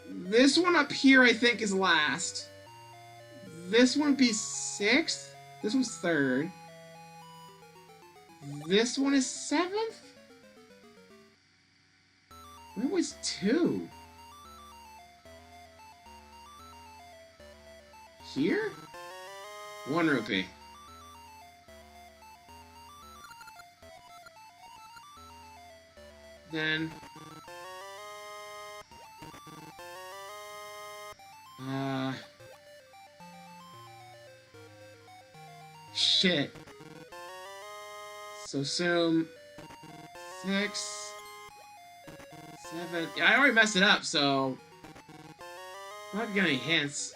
this one up here I think is last. This one would be 6th. This one's 3rd. This one is 7th? Where was 2? Here? 1 rupee. Then... Shit. So assume 6, 7... Yeah, I already messed it up, so... I'm not getting any hints.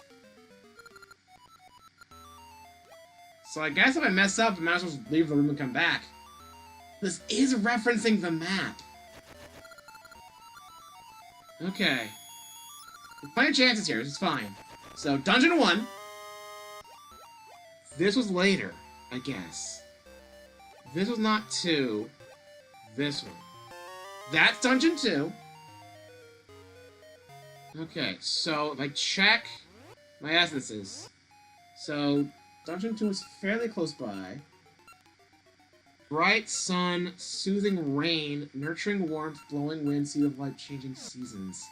So I guess if I mess up, I might as well leave the room and come back. This is referencing the map. Okay. There's plenty of chances here, this is fine. So, Dungeon 1. This was later, I guess. This was not 2. This one. That's Dungeon 2. Okay, so if I check my essences. So, Dungeon 2 is fairly close by. Bright sun, soothing rain, nurturing warmth, blowing wind, seed of life, changing seasons.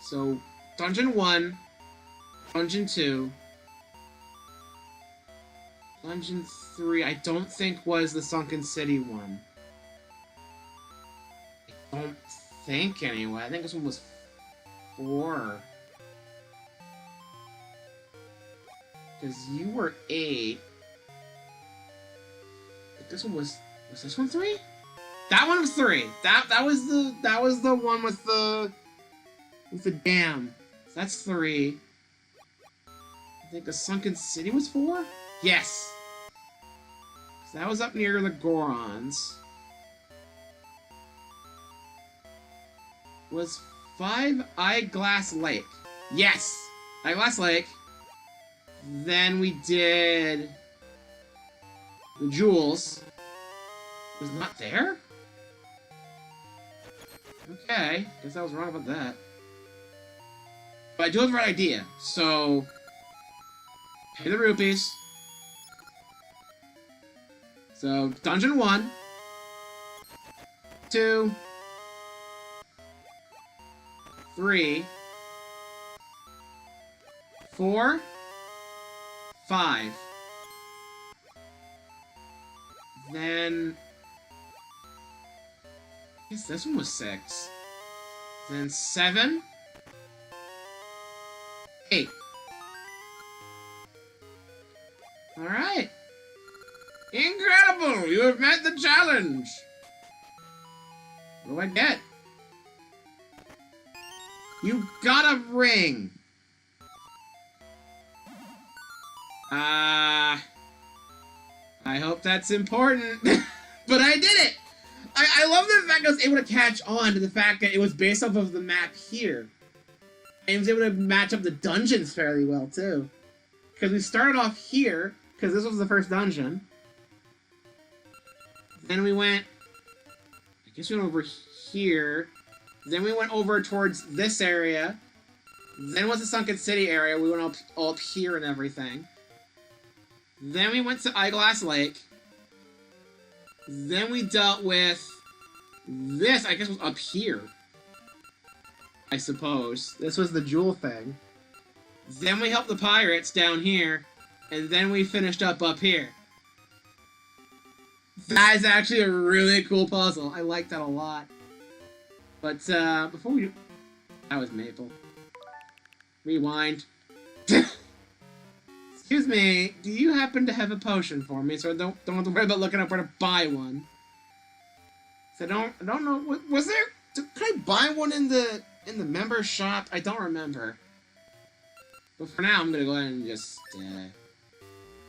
So, Dungeon 1, Dungeon 2, Dungeon 3, I don't think was the Sunken City one. I don't think, anyway. I think this one was 4. Because you were 8. But this one was this one 3? That one was 3. That was the one with the dam. So that's 3. I think the Sunken City was 4? Yes. So that was up near the Gorons. Was 5 Eyeglass Lake? Yes! Eyeglass Lake. Then we did the jewels. Was not there? Okay, guess I was wrong about that. But I do have the right idea, so pay the rupees. So Dungeon 1, 2, 3, 4, 5. Then I guess this one was 6. Then 7, 8. Alright. Incredible! You have met the challenge! What do I get? You got a ring! I hope that's important. But I did it! I love the fact I was able to catch on to the fact that it was based off of the map here. And I was able to match up the dungeons fairly well, too. Because we started off here, because this was the first dungeon. Then we went... I guess we went over here. Then we went over towards this area. Then was the Sunken City area. We went all up here and everything. Then we went to Eyeglass Lake. Then we dealt with this, I guess, was up here. I suppose. This was the jewel thing. Then we helped the pirates down here. And then we finished up here. That is actually a really cool puzzle. I like that a lot. But, before we do... That was Maple. Rewind. Excuse me, do you happen to have a potion for me so I don't have to worry about looking up where to buy one? So I don't know, was there... Could I buy one in the member shop? I don't remember. But for now, I'm gonna go ahead and just,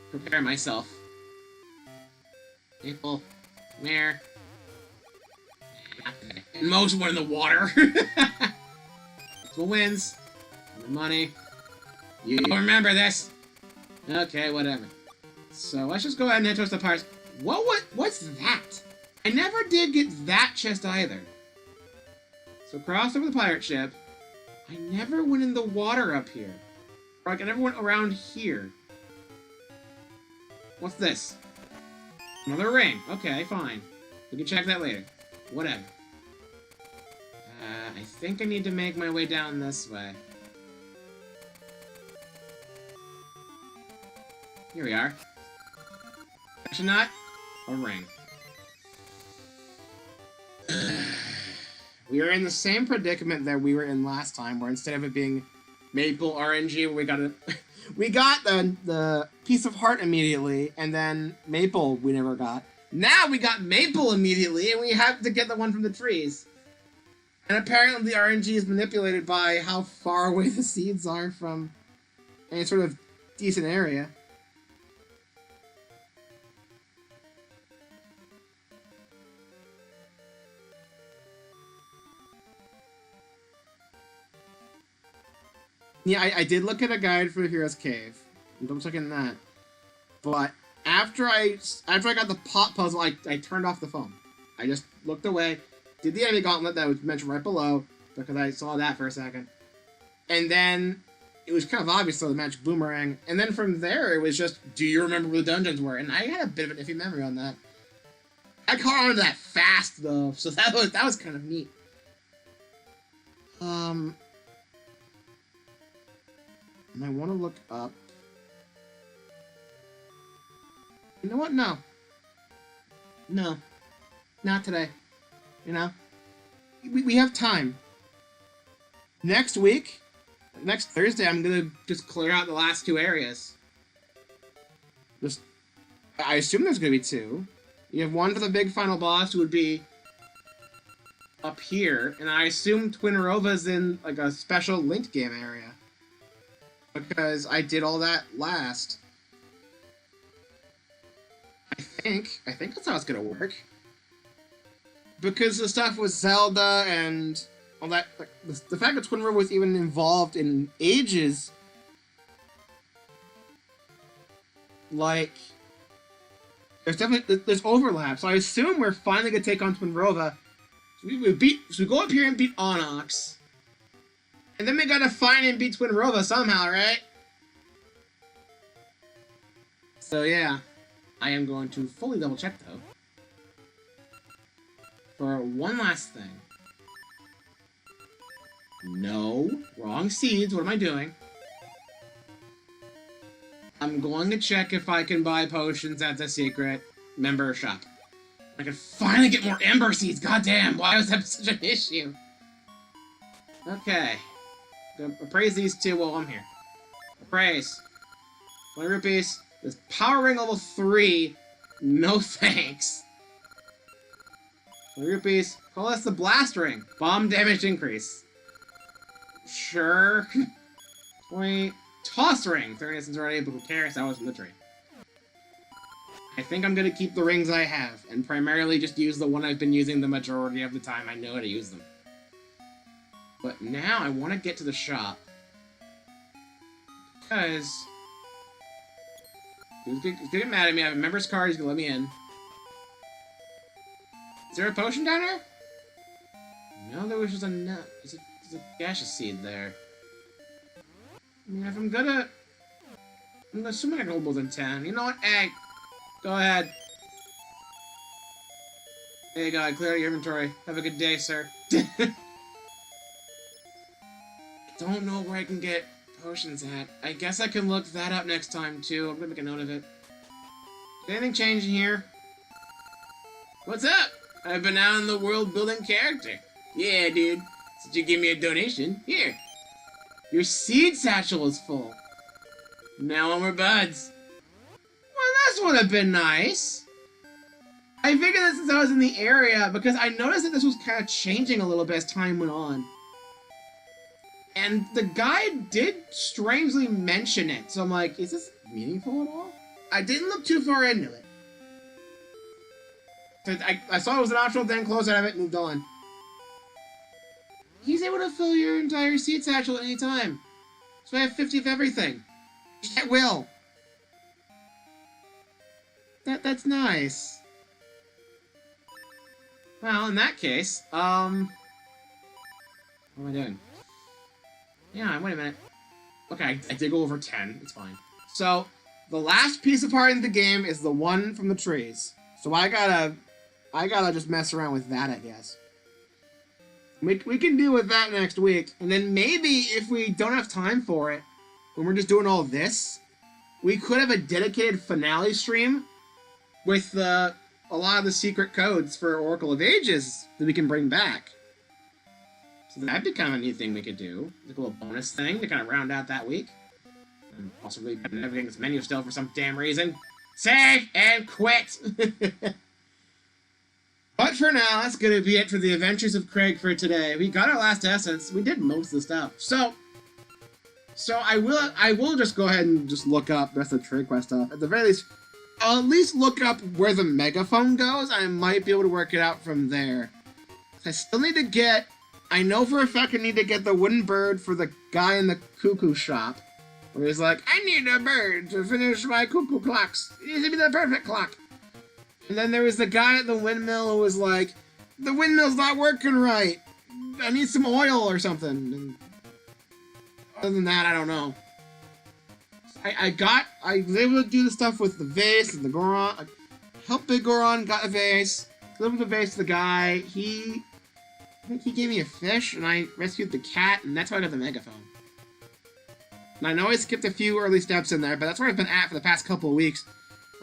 prepare myself. Maple, come here. And most one in the water. That's what wins. The money. You remember this? Okay, whatever. So let's just go ahead and head towards the pirates. What's that? I never did get that chest either. So cross over the pirate ship. I never went in the water up here. Or like I never went around here. What's this? Another ring. Okay, fine. We can check that later. Whatever. I think I need to make my way down this way. Here we are. Actually not. A ring. We are in the same predicament that we were in last time, where instead of it being Maple RNG, we got we got the piece of heart immediately, and then Maple we never got. Now we got Maple immediately, and we have to get the one from the trees. And apparently the RNG is manipulated by how far away the seeds are from any sort of decent area. Yeah, I did look at a guide for the Hero's Cave. I'm double checking that. But after I got the pot puzzle, I turned off the phone. I just looked away, did the enemy gauntlet that was mentioned right below, because I saw that for a second. And then it was kind of obvious, so the magic boomerang. And then from there, it was just, do you remember where the dungeons were? And I had a bit of an iffy memory on that. I caught on to that fast, though, so that was kind of neat. And I want to look up... You know what? No. No. Not today. You know? We have time. Next week, next Thursday, I'm going to just clear out the last two areas. I assume there's going to be two. You have one for the big final boss, who would be up here. And I assume Twin Rova's in, like, a special linked game area. Because I did all that last. I think that's how it's gonna work. Because the stuff with Zelda and all that, like, the fact that Twin River was even involved in ages, like, there's overlap. So I assume we're finally gonna take on Twin Rova. So we go up here and beat Onyx. And then we gotta find and beat Twin Rova somehow, right? So yeah, I am going to fully double check though. For one last thing. No, wrong seeds, what am I doing? I'm going to check if I can buy potions at the secret member shop. I can finally get more Ember Seeds, goddamn, why was that such an issue? Okay. Gonna appraise these two while I'm here. Appraise. 20 rupees. This power ring level 3. No thanks. 20 rupees. Call this the blast ring. Bomb damage increase. Sure. 20. Toss ring. 30 instance already, but who cares? That was from the tree. I think I'm gonna keep the rings I have, and primarily just use the one I've been using the majority of the time I know how to use them. But now I want to get to the shop. Because... He's gonna get mad at me. I have a member's card. He's gonna let me in. Is there a potion down here? No, there was just a nut. There's a gaseous seed there. I mean, if I'm gonna assuming I can hold more than 10. You know what? Hey, go ahead. There you go. I cleared your inventory. Have a good day, sir. Don't know where I can get potions at. I guess I can look that up next time, too. I'm gonna make a note of it. Did anything change in here? What's up? I've been out in the world building character. Yeah, dude. Since you give me a donation, here. Your seed satchel is full. Now we're buds. Well, this would have been nice. I figured this since I was in the area, because I noticed that this was kind of changing a little bit as time went on. And the guide did strangely mention it, so I'm like, is this meaningful at all? I didn't look too far into it. I saw it was an optional thing, closed out of it, moved on. He's able to fill your entire seed satchel at any time. So I have 50 of everything. At will. That's nice. Well, in that case, what am I doing? Yeah, wait a minute. Okay, I did go over 10. It's fine. So, the last piece of art in the game is the one from the trees. So I gotta just mess around with that, I guess. We can deal with that next week. And then maybe if we don't have time for it, when we're just doing all this, we could have a dedicated finale stream with a lot of the secret codes for Oracle of Ages that we can bring back. So that'd be kind of a neat thing we could do. Like a little bonus thing to kind of round out that week. And possibly everything's menu still for some damn reason. Save and quit! But for now, that's going to be it for the Adventures of Craig for today. We got our last essence. We did most of the stuff. So I will just go ahead and just look up the rest of the trade quest stuff. At the very least, I'll at least look up where the megaphone goes. I might be able to work it out from there. I still need to get... I know for a fact I need to get the wooden bird for the guy in the cuckoo shop. Where he's like, I need a bird to finish my cuckoo clocks. It needs to be the perfect clock. And then there was the guy at the windmill who was like, the windmill's not working right. I need some oil or something. And other than that, I don't know. I was able to do the stuff with the vase and the Goron. I helped Big Goron, got the vase, delivered the vase to the guy. I think he gave me a fish, and I rescued the cat, and that's how I got the megaphone. And I know I skipped a few early steps in there, but that's where I've been at for the past couple of weeks.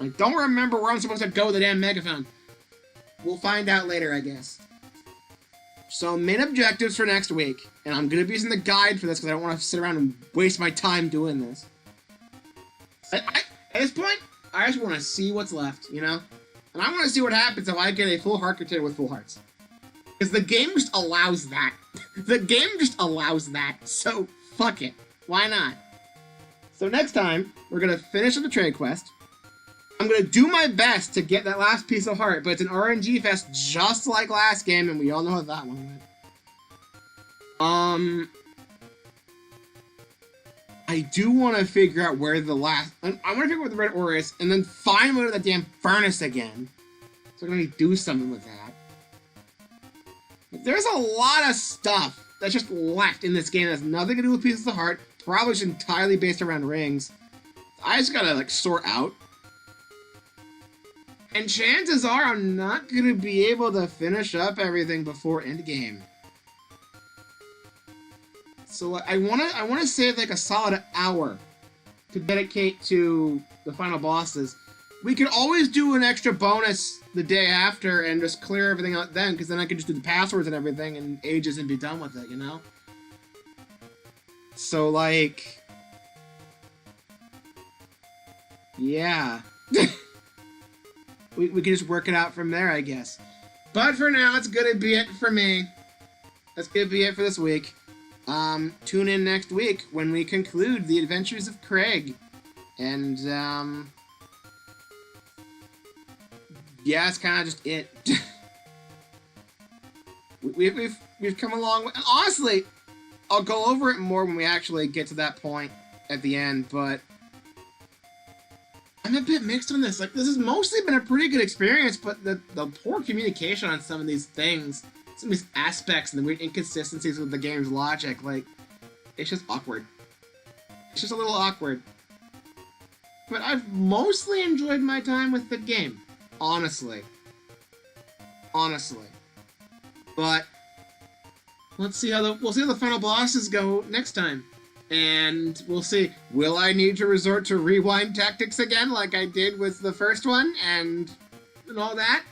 I don't remember where I'm supposed to go with the damn megaphone. We'll find out later, I guess. So, main objectives for next week. And I'm going to be using the guide for this because I don't want to sit around and waste my time doing this. At this point, I just want to see what's left, you know? And I want to see what happens if I get a full heart container with full hearts. Because the game just allows that. The game just allows that. So, fuck it. Why not? So next time, we're going to finish up the trade quest. I'm going to do my best to get that last piece of heart, but it's an RNG fest just like last game, and we all know how that one went. I do want to figure out where the last... I want to figure out where the red ore is, and then find one of the damn furnace again. So I'm going to do something with that. There's a lot of stuff that's just left in this game that has nothing to do with pieces of heart, probably just entirely based around rings. I just gotta, like, sort out. And chances are I'm not going to be able to finish up everything before endgame. So I want to save like a solid hour to dedicate to the final bosses. We could always do an extra bonus the day after and just clear everything out then, because then I can just do the passwords and everything in ages and be done with it, you know? So like... yeah. We can just work it out from there, I guess. But for now, that's gonna be it for me. That's gonna be it for this week. Tune in next week when we conclude the Adventures of Craig. And, yeah, that's kind of just it. We've come a long way. And honestly, I'll go over it more when we actually get to that point at the end, but... I'm a bit mixed on this. Like, this has mostly been a pretty good experience, but the poor communication on some of these things some of these aspects and the weird inconsistencies with the game's logic, like, it's just awkward. It's just a little awkward. But I've mostly enjoyed my time with the game. Honestly. Honestly. But we'll see how the final bosses go next time. And we'll see, will I need to resort to rewind tactics again like I did with the first one and all that?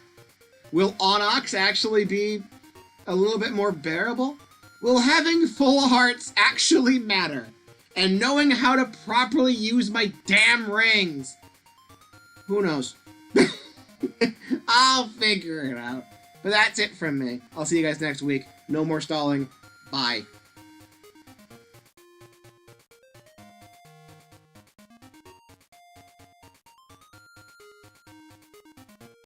Will Onyx actually be a little bit more bearable? Will having full hearts actually matter? And knowing how to properly use my damn rings? Who knows? I'll figure it out. But that's it from me. I'll see you guys next week. No more stalling. Bye.